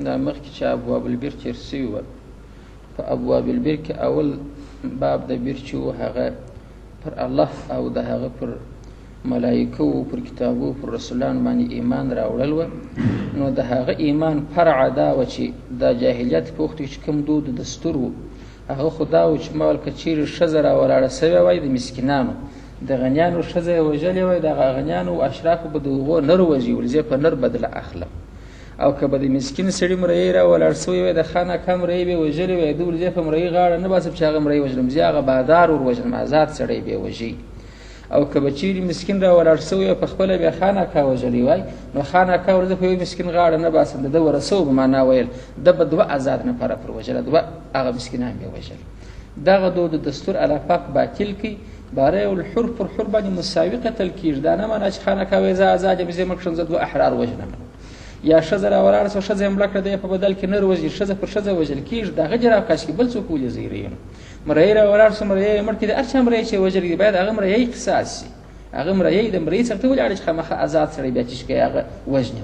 دا مخکې چې ابواب البر تېر سوي وه، په ابواب البر کې اول باب د بر چې و هغه پر الله او د هغه پر ملایکو، پر کتابو، پر رسولانو باندې ایمان راوړل وه. نو د هغه ایمان فرع دا وه چې د جاهلیت په وخت کې چې کوم دود و دستور و هغه خو دا و چې مول که چیرې ښځه راولاړه سوې وای د مسکینانو د غنیانو ښځه یې وژلې وای، دغه غنیانو و اشرافو به د هغو نر وژي، زه په نر بدله اخلم. او که به د مسکین سړي مرۍ راولاړ سوی وای د خان اکا مرۍ به یې وژلې وای، ده زه په مرۍ غاړه نه باسم چې هغه مرۍ وژلم، زه هغه بادار ور وژنم، آزاد سړی به یې وژي. او که به چیرې مسکین راولاړ سوی وای په خپله بیا خان اکا وژلی وای، نو خان اکا ور زه په یو مسکین غاړه نه باسم، د ده ورسو به معنا ویل ده به دوه آزاد نفره پر وژله، دوه هغه مسکینان به یې وژل. دغه دود دستور الله پاک باطل کړي، باره الحر پر حر باندې مساوي قتل کېږي. دا نه معنا چې خان اکا وایي زه آزاد یم، زه مړ کړم، زه دوه احرار وژنم. یا ښځه راولاړه سوه ښځه یې مړه کړه، د یې په بدل کې نر وژي، ښځه پر ښځه وژل کېږي. د هغه جراوکاش کې بل څوک ولې زیږوي؟ مرۍ راولاړ سوه، مرۍ یې مړ کړي، د هر چا مرۍ چې یې وژلي باید هغه مرۍ قصاص شي. هغه مرۍ د مرۍ سره ته ولې اړه چې خامخا آزاد سړی بیا چې کوي هغه وژني.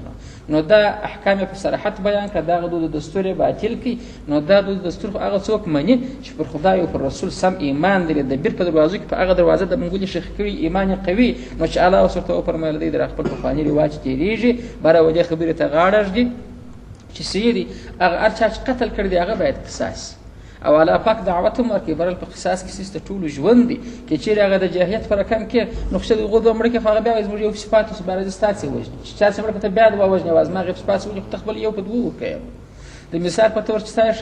نو دا احکام یې په صراحت بیان کړه، دغه دود دستور یې باطل کړي. نو دا دود دستور خو هغه څوک مني چې پر خدای او پر رسول سم ایمان لري، د بیر په دروازو کې په هغه دروازه د منګولې شیخ کړي ایمان یې قوي، نو چې الله اوس ورته وفرمایل دی د خپل پخواني رواج تېرېږي، بره و دې خبرې ته غاړه ږدي چې سیدي هغه هر چا چې قتل کړی دی هغه باید قصاص. او الله پاک دعوت هم ورکړي برل په قصاص کې سیسته ټولو ژوند دی، که چیرې هغه د جاهلیت په رقم کې نو ښه د هغو دوه مړه کې خو هغه بیا وایي زموږ یو صفات اوس باره زه ستا څه وژني، چې چا څه مړه که ته بیا دوه وژنې وه زما غیب صفات څه وژني، خو ته خپل یو په دوو وکړې. د مثال په طور چې ستا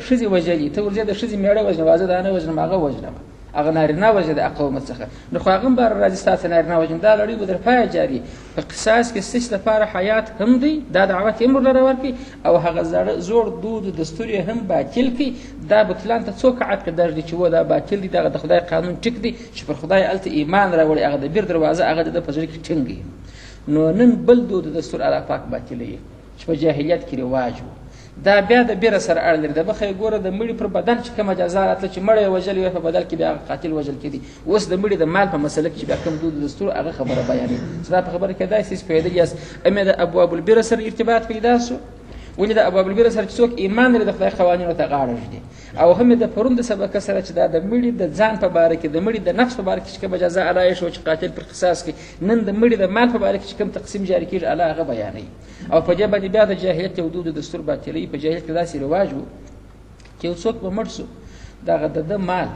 ښځې وژلي، ته ورځې د ښځې مېړه وژنې وه، زه دا نه وژنم هغه وژنم، هغه نارینه وژنه د قومت څخه، نو خو هغه هم باره راځي ستا څه نارینه وژنم، دا لړۍ به در پایه جاري. په قصاص کې ستاسې لپاره حیات هم دی، دا دعوت یې هم ورله ورکړي، او هغه زوړ دود دستور یې هم باطل کړي. دا بطلان ته څوک عد کړه درږدي چې و دا باطل دی، دغه د خدای قانون ټیک دی چې پر خدای هلته ایمان راوړي، هغه د بیر دروازه هغه د ده په زړه کې ټینګ. نو نن بل دود دستور الله پاک باطلوي چې په جاهلیت کې رواج و، دا بیا د بیره سره اړه لري. د مخه یې ګوره د مړي پر بدن چې کومه جزا راتله چې مړی یې وژلی وی په بدل کې بیا قاتل وژل کېدي. اوس د مړي د مال په مسله کې چې بیا کوم دود دستور هغه خبره بیانوي. ستا په خبره کې داسې پوهېدلي یاست ام د ابواب البر سره ارتباط پیدا سو، ولې د ابواب البر سره چې څوک ایمان لري د خدای قوانینو ته غاړه ږدي، او هم د پرون د سبقه سره چې دا د مړي د ځان په باره کې، د مړي د نفس په باره کې چې کومه جزا الله یې شو چې قاتل پر قصاص کې، نن د مړي د مال په باره کې چې کوم تقسیم جاري کېږي الله هغه بیانوي. او په دې باندې بیا د جاهلیت یو دود دستور باطلوي. په جاهلیت کې داسې رواج و چې یو څوک به مړ سو، دغه د ده مال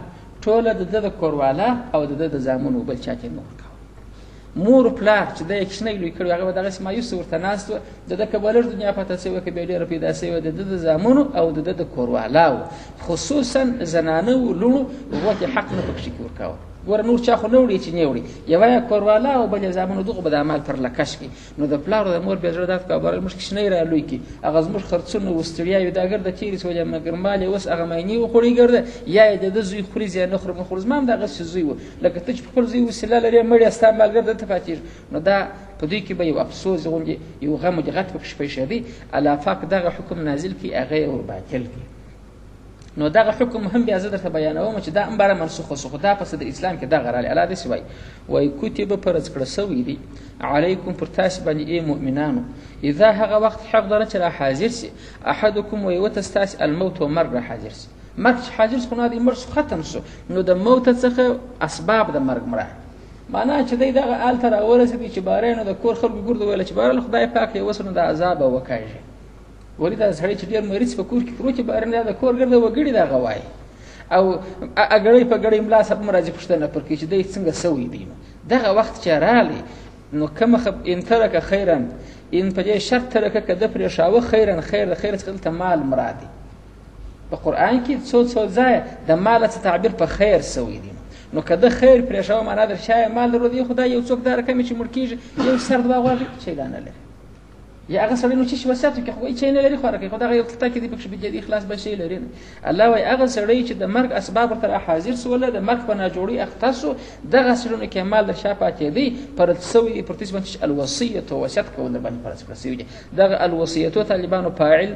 ټوله د ده د کوروالا او د ده د زامنو بل چا ته یې نه ورکاوه. مور پلار چې د یې کوچنی لوی کړی هغه به دغسې مایوسه ورته ناست وه، د ده که به لږ دنیا پته سوې که بیا ډېره پیدا سوې د ده د زامنو او د ده د کوروالاو، خصوصا زنانه و لوڼو هغو ته حق نه په کښې کې ورکاوه. ګوره نور چا خو نه وړي چې نه وړي، یوه یې کوروالا او بل یې زامنو، دغو به د مال پر لکش کړي. نو د پلار او د مور بیا زړه درد کوه باره موږ کوچنی را لوی کړي، هغه زموږ خرڅونه و ستړیاوې دا ګرده تېرې سولې، مګر مال یې اوس هغه مینې وخوړی ګرده، یا یې د ده زوی خوري یا نه خوري. خو زما هم دغسې زوی و، لکه ته چې په خپل زوی وسیله لرې مړی ستا مالګر دلته پاتېږي. نو دا په دوی کې به یو افسوس غوندې یو غم و جغت پکښې پیښېدی. الله پاک دغه حکم نازل کړي، هغه یې ورباطل کړي. نو دغه حکم هم بیا زه درته بیانوم چې دا هم باره منسوخ وسو، خو دا په صدر اسلام کې دغه راغلی. الله داسې وایي کتب فرض کړه سوی دي علیکم پر تاسې باندې ای مؤمنانو، اذا هغه وخت حق داره چې را حاضر سي احدکم و یوه ته ستاسې الموت و مرګ را حاضر سي. مرګ چې حاضر سو خو نه دی مړ سو ختم سو، نو د موت څخه اسباب د مرګ مړه معنا چې دی دغه آل ته راورسېدي چې باره نو د کور خلکو ګرده ویله چې باره خدای پاک یې وسو نو د عذاب به وکاږي. ولې دا سړی چې ډېر مریض په کور کې پروت چې باره نه د کور ګرده وګړي دغه وایي، او اګړی په ګړی ملا صاحب هم راځي پوښتنه پر کوي چې دی څنګه سوی دی. نو دغه وخت چې راغلی نو کومه ان ترکه خیرا، ان په دې شرط ترکه که ده پرېښاوه خیرا، خیر د خیر څخه دلته مال مراد دی. په قرآن کې څو ځایه د مال څه تعبیر په خیر سوی دی. نو که ده خیر پرېښاوه معنا در شایه مال درلودی، خو دا یو څوک دا رقم چې مړ کېږي یو سر دوه غواړي چې لا نه لري، یا هغه سړی نو چې وصیت وکړي خو هیڅ نه لري خوراک، خو دغه یو تلته کې دی پکښې بجدي اخلاص به شی لري. الله وایي هغه سړی چې د مرګ اسباب ورته راحاضر سوله، د مرګ په ناجوړۍ اخته سو، دغه سړیو کې مال در شا پاتې دی فرض سوی دی پر تاسې باندې چې الوصیت وصیت کول در باندې فرض کړه سوی دی. دغه الوصیتو طالبانو فاعل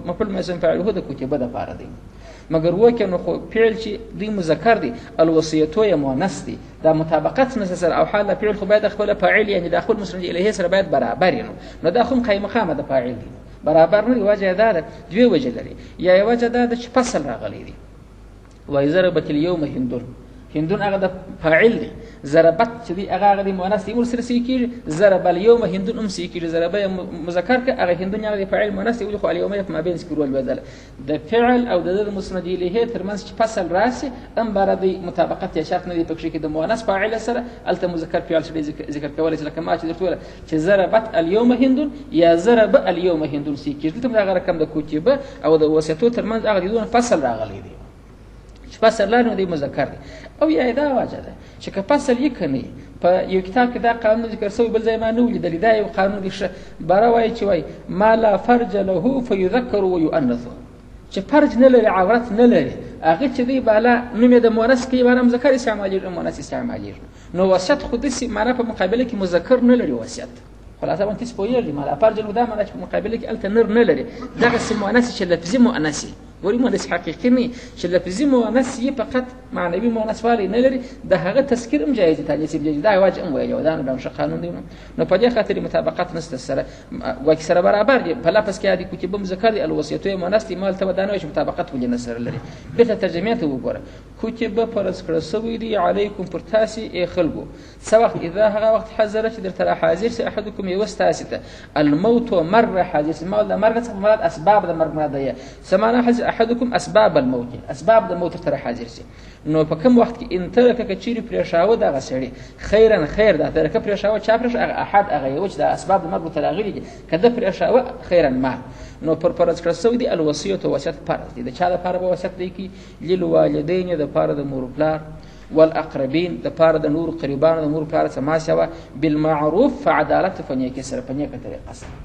مفعول مضمر فاعله د کتبه دپاره دی، مګر وکړه نو خو فعل چې دوی مذکر دی، الوصیتو یې مؤنث دی، دا مطابقت نشته سره، او حال فعل خو باید خپله فاعل یعنې د خپل مسند الیه سره باید برابر نو دا خو قایم مقامه د فاعل دی. برابر نه دی. وجه دا ده، دوی وجه لري. یا وجه دا ده چې فصل راغلی دی. وای ضربت اليوم هندون هغه د فاعل دی. ضربت چې دی هغه د مؤنث دی ور سره سې کیږي. ضرب اليوم هندون هم سې کیږي. ضرب مذکر ک هغه هندون هغه د فاعل مؤنث دی خو اليوم په مابین ذکر ول بدل د فعل او د مسند الیه ترمنځ چې فصل راسي ام باندې مطابقت یا شرط نه دی پکې کې د مؤنث فاعل سره الته مذکر فعل سره ذکر کول چې لکه ما چې درته چې ضربت اليوم هندون یا ضرب اليوم هندون سې کیږي. ته هغه رقم د کوتیبه او د وسطو ترمنځ هغه دونه فصل راغلی دی. فصل لرنه دی مذکر دی. او یا دا واجه ده چې که فصل یې کني په یو کتاب کې دا قانون ذکر شوی بل ځای ما نه ولیدل. دا یو قانون دی بره وایي چې وایي ما لا فرج له فيذكر ويؤنث، چې فرج نه لري عورت نه لري هغه چې دی بالا نوم د مؤنث کې باندې مذکر استعمالي مؤنث استعمالي نو وصیت خو د سی معنا په مقابله کې مذکر نه لري وصیت. خلاصه وانت سپویل ما لا فرج له دا معنا په مقابله کې الته نر نه لري. دغه سم مؤنث چې لفظي مؤنث وري مؤنث حقيقي نه چې لفظي مؤنث یې فقط معنوي مؤنث والی نه لري. د هغه تذکر هم جایز دی تانیث جایز دا واجب هم ویل دا نه ش قانون دی. نو په دې خاطر مطابقت نشته سره وایي سره برابر دی په لفظ کې دي کتب مذکر دی الوصیت مؤنث مال ته ودانه چې مطابقت ولې نه سره لري. به ترجمه ته وګوره کتب فرض کړه سوی دی علیکم پر تاسو ای خلقو سوخ اذا هغه وخت حاضر چې درته حاضر سي احدکم یو استاسته الموت مر حاضر ما د مرګ څخه مراد اسباب د مرګ مراد دی سمانه حاضر احدکم اسباب الموت اسباب د موت تر حاضر سي. نو په کوم وخت کې ان ترک کچيري پرېښاو دغه سړي خیرن خیر دا ترک پرېښاو چا پرېښ احد هغه یو چې د اسباب د مرګ تراغلي دي کده پرېښاو خیرن ما نو پر فرض کړه سو دي الوصیت وصیت فرض دي. د چا لپاره به وصیت دی کی للوالدین د لپاره د مور پلار والاقربین د لپاره د نور قربان د مور پلار سما سوا بالمعروف فعدالت فنیکه سره فنیکه طریقه سره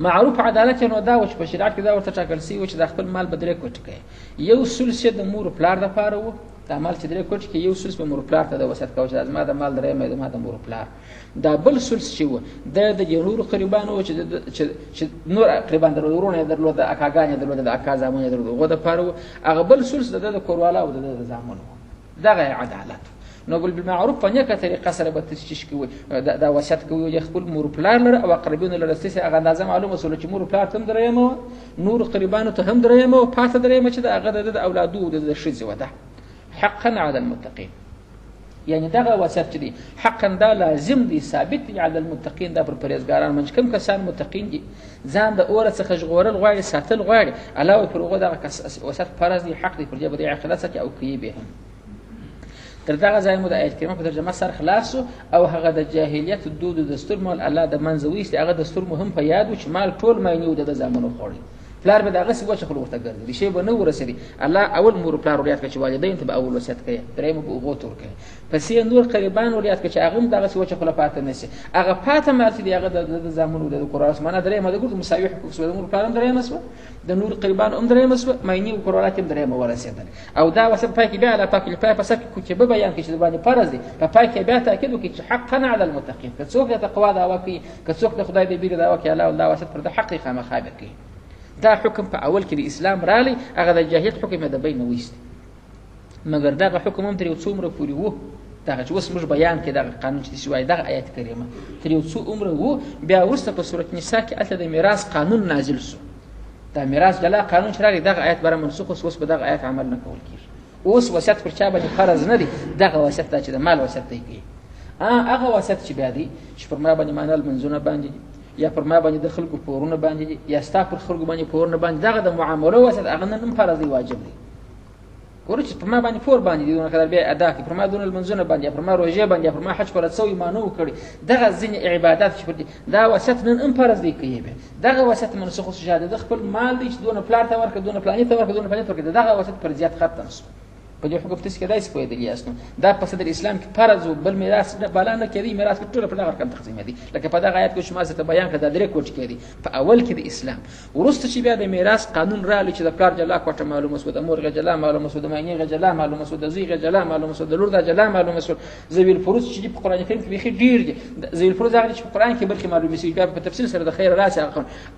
معروف عدالت نو دا و چې په شریعت کې دا ورته ټاکل سی و چې د خپل مال بدله کوټ کوي. یو سلسله د مور پلار د لپاره و دا مال چې درې کوټ کې یو سلسله مور پلار ته د وصیت کوي چې ما د مال درې مې د ما د مور پلار دا بل سلسله و د نور قربان و چې نور قربان درونه درلود اکاګان درلود د اکا زامن درلود غو د لپاره هغه بل سلسله د کورواله او د زامن دغه عدالت. نو بالمعروف په نیکه طریقه سره به تشکیش کوي دا وصیت کوي چې خپل مور پلار لره او قربین لره ستاسو هغه اندازه معلومه سول چې مور پلار تم درېمو نور قربانو ته هم درېمو پاته درېمو چې دا هغه د اولادو د شذ وده حقا على المتقين. یعنی دغه وصیت چې دی حقا دا لازم دی ثابت دی على المتقين دا پر پرهیزګاران منځ کوم کسان متقین دي ځان د اور څخه ژغورل غواړي ساتل غواړي علاوه پر هغه دغه وصیت فرض دی حق دی پر جبر اخلاص کې او کوي به هم. تر دغه ځای مو د آیت کریمه په ترجمه سره خلاص او هغه د جاهلیت دود د دستور مال الله د منځوي هغه دستور مهم په یادو چې مال ټول مینو د زمانو خوري پلار به دغه څه وڅ خلک ورته ګرځي شی به نو ورسېدي الله اول مور پلار وريات کې چې والدین ته به اول وصیت کوي درېمه به غوتور کوي پسې نور قربان وريات کې چې هغه دغه څه وڅ خلک پاتې نشي هغه پاتې مال چې هغه د زمانو د قرآن اسمانه درېمه د ګورو مساوي حقوق سو د مور پلار درېمه سو د نور قربان درېمه سو مینی او قرآن تم درېمه ورسېدل او دا وسب پای کې بیا لا پاک په پسک کې به بیان کې چې باندې فرض دي په پای کې بیا تاکید وکړي چې حقا على المتقين که څوک د تقوا دا وکي که څوک د خدای د بیره دا وکي الله واسط پر د حق خامخا کوي. دا حکم په اول کې د اسلام رالی هغه د جاهلیت حکم د بین وست مګر دا حکم هم تر یو څومره پورې وو دا چې اوس موږ بیان کې دا قانون چې شوی دا آیت کریمه تر یو څو عمره وو بیا ورسته په سورۃ نساء کې الته د میراث قانون نازل شو. دا میراث جلا قانون چې راغی دا آیت بره منسوخ اوس په دغه آیت عمل نه کول کیږي. اوس وصیت پر چا باندې فرض نه دی دغه وصیت چې د مال وصیت دی هغه وصیت چې بیا دی چې پر ما باندې مانال منځونه باندې یا پر ما باندې د خلکو پورونه باندې یا ستا پر خلکو باندې پورونه باندې دغه د معاملو وسط هغه نه فرض دی واجب دی. ګورو چې پر ما باندې پور باندې دونه کړه بیا ادا کړي پر ما دونه المنځونه باندې پر ما روزه باندې پر ما حج فرض سو ایمانو کړي دغه ځین عبادت چې دا وسط نن فرض دی کوي دغه وسط منسوخ شاده د خپل مال دی چې دونه پلان ته ورکړه دونه پلان ته ورکړه دونه پلان ته ورکړه دغه وسط پر زیات ختم شو په دې حکم تاسو کې دای څه کوي دی اسنه دا په صدر اسلام کې فرض او بل میراث بالا نه کوي میراث ټول په دغه رقم تقسیم دي لکه په دغه آیت کې شما څه بیان کړه د درې کوټ کې دي په اول کې د اسلام ورسته چې بیا د میراث قانون را لچ د پلار جلا کوټه معلومه سو د مور جلا معلومه سو د معنی جلا معلومه سو د زوی جلا معلومه سو د لور جلا معلومه سو ذویل فروض چې په قران کریم کې بيخي ډیر دي ذویل فروض هغه چې په قران کې برخه معلومه سي بیا په تفصیل سره د خیر راځي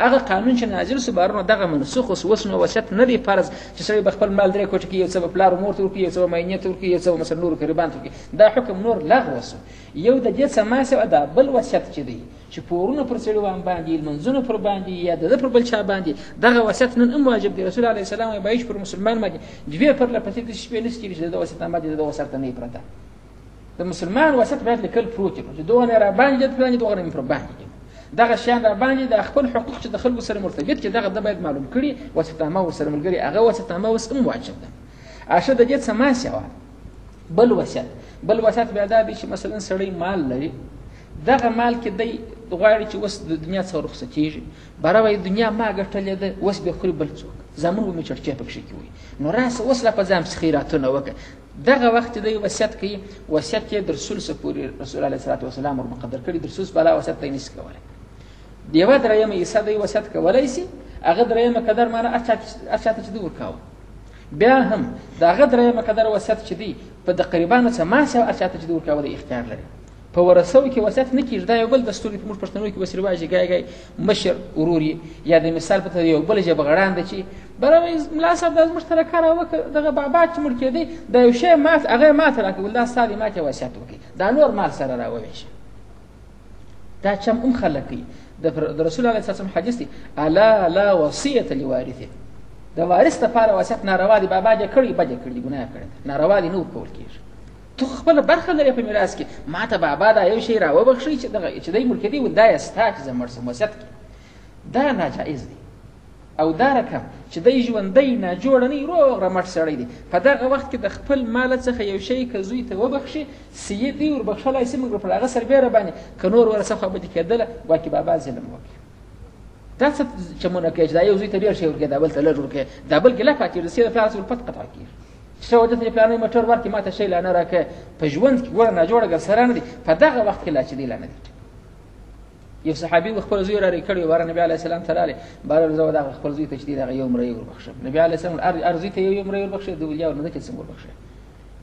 هغه قانون چې نازل سو بارونه دغه منسوخ وس نو وصیت نه دی فرض چې سړي خپل مال درې کوټه کې یو سبب پلار مور ته ورکړي یو څه معینه ته ورکړي یو څه مثلا نور قربان ته ورکړي دا حکم نور لغوه شو یو د دې څه ما سوه دا بل وصیت چې دی چې پورونه پر سړي باندې لمونځونه پر باندې یا د پر بل چا باندې دغه وصیت نن هم واجب دی رسول الله صلی الله علیه وسلم به پر مسلمان باندې دوی پر لپسې د شپې نس کېږي چې د وصیت نه باندې د وصیت نه پرته د مسلمان وصیت باید لیکل پروت وي چې دوه نه را باندې پلان دوه نه پر باندې دغه شیان را باندې د خپل حقوق چې د خلکو سره مرتبط چې دغه د باید معلوم کړي وصیتنامه ورسره ملګري هغه وصیتنامه اوس هم واجب ده اشه د دې څه ما سوه بل وصیت بیا دا دی چې مثلا سړی مال لري دغه مال کې دی غواړي چې اوس د دنیا څخه رخصتېږي باره وایي دنیا ما ګټلې ده اوس به خوري بل څوک زامن به مې چړچې پکښې کوي نو راسه اوس لا په ځان پسې خیراتونه وکړه دغه وخت دی وصیت کوي وصیت یې در ثلثه پورې رسول الله صلی الله علیه وسلم ور مقدر کړي در ثلث بالا وصیت ته یې نشي کولی یوه درېیمه حصه دی وصیت کولی شي هغه درېیمه قدر معنی هر چا ته چې دی ورکاوه بیا هم د هغه درېیمه قدر وصیت چې دی په د قریبانو څه ما سوه هر چا ته چې دی ورکاوه د اختیار لري په ورثو کې وصیت نه کېږي دا یو بل دستور دی په موږ پښتنو کې بس رواج دی ګای مشر ورور یې یا د مثال په توګه یو بل ژبه غړان دی چې بره وایي ملا صاحب دا زموږ سره کار وکړه دغه بابا چې مړ کېدی دا یو شی هغه ماته راکړي دا ستا دی ما ته وصیت وکړي دا نور مال سره راوویشه دا چم هم خلک کوي د رسول الله صلی الله علیه وسلم حدیث دی الا لا وصیة لوارث د وارث لپاره وصیت ناروا دی بابا دې کړی بده کړی ګناه کړی ناروا دی نور کول کېږي تو خپل برخه لري په میراث کې ما ته بابا دا یو شی راوبخښي چې دای ملک دی ولدا یې ستا چې زمړ سم وصیت دا ناجایز دی او دا رقم چې دای ژوندی نه جوړ نه روغ رمټ سړی دی په دغه وخت کې د خپل مال څخه یو شی که زوی ته وبخښي سیه دی وربخښلی سي مګر پر هغه سربیره باندې که نور ورڅخه به دې کېدله ګواکې بابا ظلم وکړي دا څه چمونه کوي چې دا یو زوی ته ډېر شی ورکوي دا بل ته لږ ورکوي دا بل کې لا پاتې د سې د پلار الفت قطع کېږي چې وجه ته پلانې موټر ورکړي ما ته شی لا نه راکړه په ژوند کې ګوره ناجوړه ګرسره نه دي په دغه وخت کې لا چې دی لا نه دي یو صحابي خپل زوی را کړی واره نبی علیه السلام ته راغلی باره زه دغه خپل زوی ته چې دغه یو مړی وربخښم نبی علیه السلام ارزي ته یو مړی وربخښي د ولیا ورنه چې څنګه وربخښي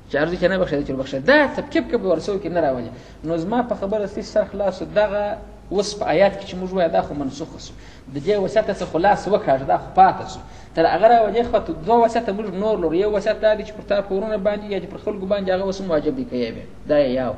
چې ارزي ته نه بخښي چې وربخښي دا تبکیب کې ورسو کې نه راولي نو زما په خبره ستې سر خلاص دغه اوس په آیات کې چې موږ وایو دا خو منسوخ شو د دې وصیت څخه خلاص وکړه دا خو پاتې شو تر هغه راوجې خو دوه وصیت موږ نور لرو یو وصیت دا دی چې پر تا پورونه باندې یا پر خلکو باندې هغه وسم واجب دی کوي دا یو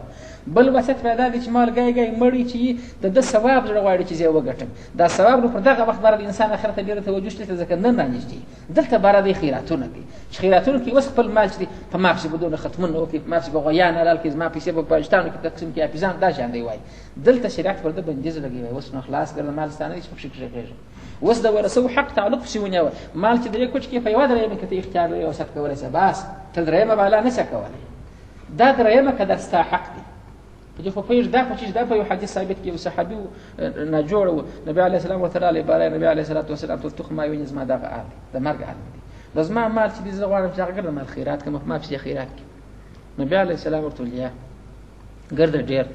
بل وصیت پیدا دی چې مال ګای مړی چې د ثواب زړه غواړي چې زه وګټم دا ثواب نو پر دغه وخت باندې انسان اخرت ډیره توجه شته ځکه نن رانیږي دلته بار دی خیراتونه کوي چې خیراتونه کې وس خپل مال چې په ماپسې بدون ختمونه او په ماپسې بغیان حلال کې ما پیسې په پاکستان کې تقسیم کې اپیزان دا شان دی وای دلته شریعت پر د بندیز لګي وای وس نو خلاص کړل مال ستانه چې په شکل کېږي وس دا ورسو حق تعلق سیونه مال چې دې کوچ کې په یو درې کې اختیار لري او ست کولای سه بس تل درې ما بالا نه سکولای دا درې ما کده ستا حق دی په خو پیژ دا په چې دا په یو حدیث ثابت کې یو صحابي نه جوړ نبی عليه السلام ورته علی بارے نبی عليه الصلاه والسلام ته تخ ما وینځ ما دغه آل د مرګ آل دی لازم مال چې دې زغوارم چې هغه مال خیرات کوم ما په خیرات کې نبی عليه السلام ورته لیا ګرځ ډیر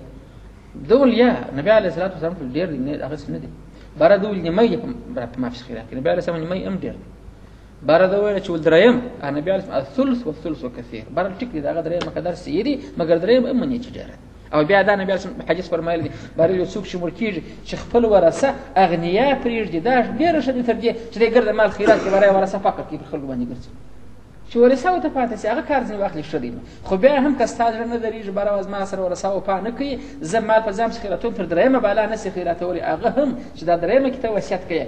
دول یا نبی عليه الصلاه والسلام ډیر نه هغه څه نه دي بار دول نیمه په ما په خیرات کې نبی عليه السلام نیمه هم ډیر بار دا ویل چې ول دریم نبی عليه الثلث والثلث كثير بار ټیک دي هغه دریم مقدار سیری مګر دریم هم نه چې ډیر او بیا دا نبی اسلام حدیث فرمایلی دی بار یو څوک چې مړ کېږي چې خپل ورثه اغنیا پرېږدي دا ډېره ښه دي تر دې چې دی ګرد مال خیرات کې باره ورثه فقر کې پر خلکو باندې ګرځي چې ورثه ورته پاتې شي هغه کار ځینې واخلي ښه دی خو بیا هم که ستا زړه نه درېږي باره وز ما سره ورثه وفا نه کوي زه مال په ځان خیراتوم تر درېیمه بالا نه سي خیراتولی هغه هم چې دا درېیمه کې ته وصیت کوې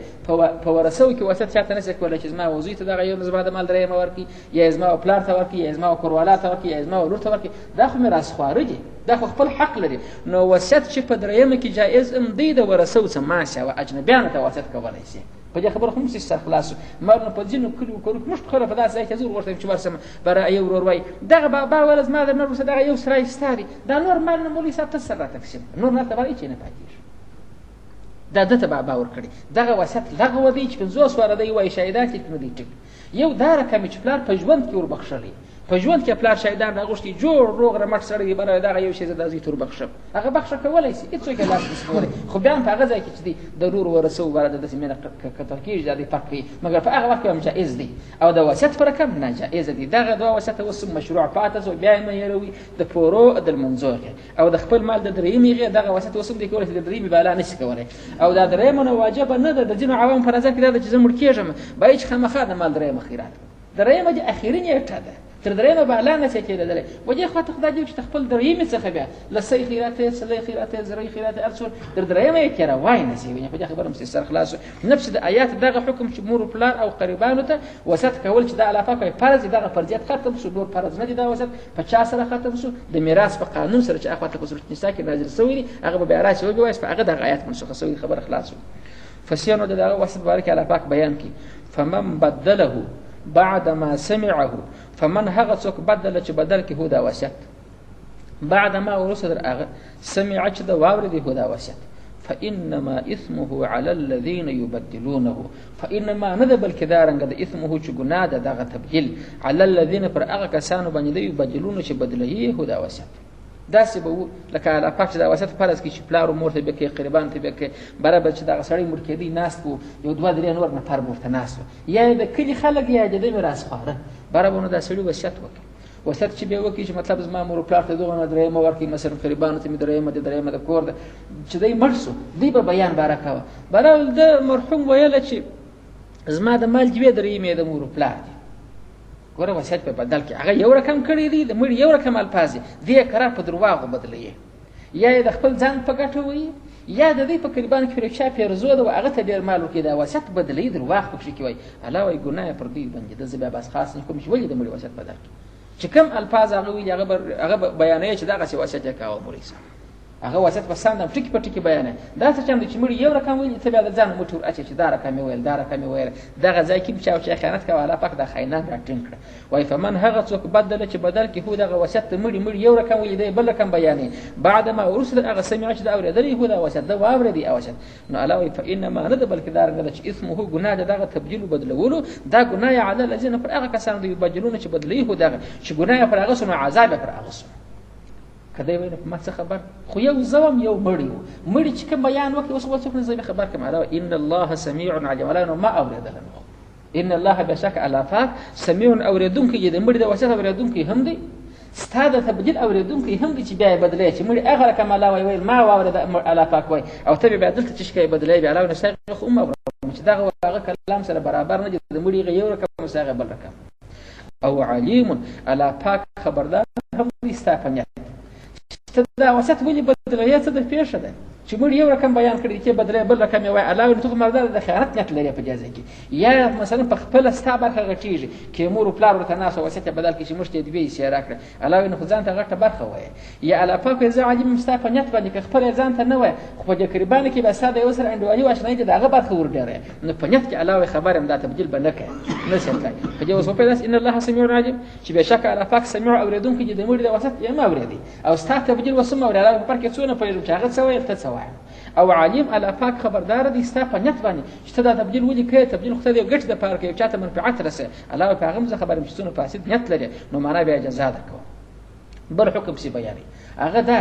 په ورثو کې وصیت چاته نه سي کولی چې زما وزوی ته دغه یو زما د مال درېیمه ورکړي یا زما پلار ته ورکړي یا زما کوروالا ته ورکړي یا زما لور ته ورکړي دا خو میراث خواره دي دا خو خپل حق لري نو وصیت چې په درېیمه کې جایز هم دی د ورثو څه ماسه او اجنبیانو ته وصیت کولی شي په دې خبره خو موږ سر خلاص مرنه په ځینو کلیو کوو موږ خبره په داسې ځای کې زور ورته چې ورسم برا یو ورور وای دغه بابا ولز ما در نور دغه یو سړی ستاري دا نور مال نه مولوي صاحب ته سره تقسیم نور نه ته وایي چې نه پاتېږي دا دته بابا ور کړی دغه وصیت لغوه دی چې 50 واره دی وای شهادت کې نه دی ټیک یو دا رقم چې پلار په ژوند کې ور بخښلي په ژوند کې پلار شهیدان راغوښتي جوړ روغ رمټ سړی بره دغه یو شی زده زی تور بخښم هغه بخښه کولای شي هیڅ څوک لاس نشي کولای خو بیا په هغه ځای کې چې دی ضرور ورسو ورته د سیمه کتل کېږي د فرق وي مګر په هغه وخت کې هم جائز دی او د وصیت پر کم نه جائز دی دغه دوه وصیت اوس مشروع پاتې او بیا یې یروي د پورو د منځوغه او د خپل مال د درېیمې دغه وصیت اوس دی کولای د درېیمې بالا نشي کولای او دا درېیمه واجب نه ده د ځینو عوام پر نظر کې دا چې زموږ کېږم باید خامخا د مال درېیمه خیرات درېیمه د اخیري نیټه ده تر درېیمه بالا نه شي کېدلی. و دې خواته خدای جل چې خپل درېیمې څخه بیا لسۍ خیراتې څلۍ خیراتې زرۍ خیراتې هر څو تر درېیمه یې کې روای نه شي. په دې خبره هم سر خلاص نفس د آیات دغه حکم چې مور پلار او قریبانو ته وسط کول چې د علاقه کوي فرض دغه فرضیت ختم شو، نور فرض نه دي دا وسط په چا سره ختم شو؟ د میراث په قانون سره چې هغه په سورۃ النساء کې نازل شوی دی هغه به بیا راشي وایي په هغه دغه آیات منسوخه شوی خبره خلاص. فسیانو دغه وسط بارک الله پاک بیان کی فمن بدله بعد ما سمعه، فمن هغه څوک بدل چې بدل کې هو دا وصیت بعد ما ورسل هغه سمع چې دا واوري هو دا وصیت فانما اثمه على الذين يبدلونه، فانما ندبل کدارنګ د اثمه چې ګناه ده دغه تبديل على الذين پر هغه کسانو باندې یبدلونه چې بدلوي هو دا وصیت. داسې به لکه الله پاک چې دا وصیت فرض کړي چې پلار او مور ته به کې قربان ته به کې برابر چې دغه سړی مړ کېدی ناست وو یو دوه درې نور نفر ورته ناست وو یا د کلي خلک یا د میراث خواره برابر نو دا سړی وصیت وکړي. وصیت چې به وکړي چې مطلب زما مور او پلار ته دغه نه درېیمه ورکړي مثلا قربانو ته مې درېیمه د کور ده چې دی مړ شو دی به بیان باره کوه برابر د مرحوم ویله چې زما د مال جوې درېیمې د مور او پلار دي. ګوره وصیت په بدل کې هغه یو رقم کړی دی د مړي یو رقم الفاظ دي قرار په درواغو بدلوي یا د خپل ځان په ګټه وي یا د دې په قربان کې فرچا پیرزو ده هغه ته ډېر مال ورکړي دا وصیت بدلوي درواغ پکې کوي الله وايي ګناه پر دې باندې د زبا بس خاص نه کوم چې ولې د مړي وصیت بدل چې کوم الفاظ هغه وی هغه بیانوي چې دغه څه وصیت کاوه مړي هغه وصیت په سم د ټکی په ټکی بیان دا څه چې مړي یو رقم ویل ته بیا د ځان موټور اچي چې دا رقم ویل دا رقم ویل دغه ځای کې چې خیانت کوي الله پاک د خاینان راټینګ کړ. وای فمن هغه څوک بدل چې بدل کې هو دغه وصیت مړي یو رقم ویل دی بل رقم بیانې بعد ما ورسل هغه سمع چې دا اورېدلی هو دا وصیت دا واورېدی اوصیت نو الله وای فانما نه بلکې دا رغد چې اسمه ګناه دغه تبديل بدلولو دا ګناه علی الذين پر هغه کسان دی بدلونه چې بدلی هو دغه چې ګناه پر هغه سونه عذاب پر هغه سونه کدی وینه په ما څه خبر خو یو زوم یو مړی چې کوم بیان وکي اوس څوک نه زوی خبر کوم علاوه ان الله سميع عليم ولا ما اوریدل ان الله بشک الافاق سميع اوریدونکي د مړي د وسط اوریدونکي هم دی ستاده تبديل اوریدونکي هم دی چې بیا بدلې چې مړي هغه کما لا وی ما اورید الافاق وای او ته بیا دلته چې شکای بدلې بیا علاوه نشي خو چې دغه کلام سره برابر نه دي د مړي یو رقم سره بل رقم او عليم الافاق خبردار هم دی ستاپنه دا وسط ولې بدلوي څه د پیښه ده چې موږ یو رقم بیان کړی چې بدلې بل رقم وای علاوه نو مردار د خیانت نیت لري په جزا کې یا مثلا په خپل استابه غټیږي کې مور او پلار ورته ناس وسط بدل کې چې مشته دی سي راکړه علاوه نو ځان ته غټه برخه وای یا علاوه په ځای عجیب مستعفه نیت باندې خپل ځان ته نه وای خو د قربان کې به ساده یو سره انډوالي واشنه دي دغه برخه ور ډیره نو په نیت کې علاوه خبر هم دا تبديل بنکه نه شته په دې وسو په داس ان الله سميع عليم چې بشک الله پاک سميع اوریدونکو چې د مړي د وسط یې ما اوریدي او ستاسو تبديل وسمه علاوه پر کې څونه پیژو چې هغه څه ته څه او علیم الافاق خبردار دي ستا په نیت باندې چې دا تبديل ولي کوي تبديل خو ته ګټ د پاره کې چاته منفعت رسه علاوه پیغام زه خبرم چې څونه فاسد نیت لري نو معنا بیا جزا ده کو بل حکم سی بیانې هغه دا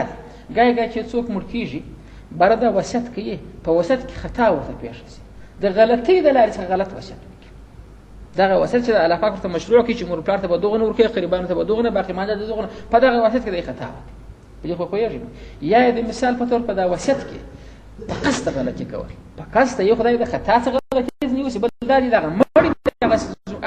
ګای چې څوک مړ کیږي بردا وصیت کوي په وصیت کې خطا ورته پیښ شي د غلطۍ د لارې څخه غلط وصیت دغه وصیت چې الله پاک ته مشروع کی چې مور پلار ته به دوغه نور کې قربان ته به دوغه باقی مانده دوغه په دغه وصیت کې خطا دي خو کویږي یا د مثال په تور په دا وصیت کې په قصد غلطي کول په قصد یو خدای د خطا څخه غلطي نیوسي بل دغه مړی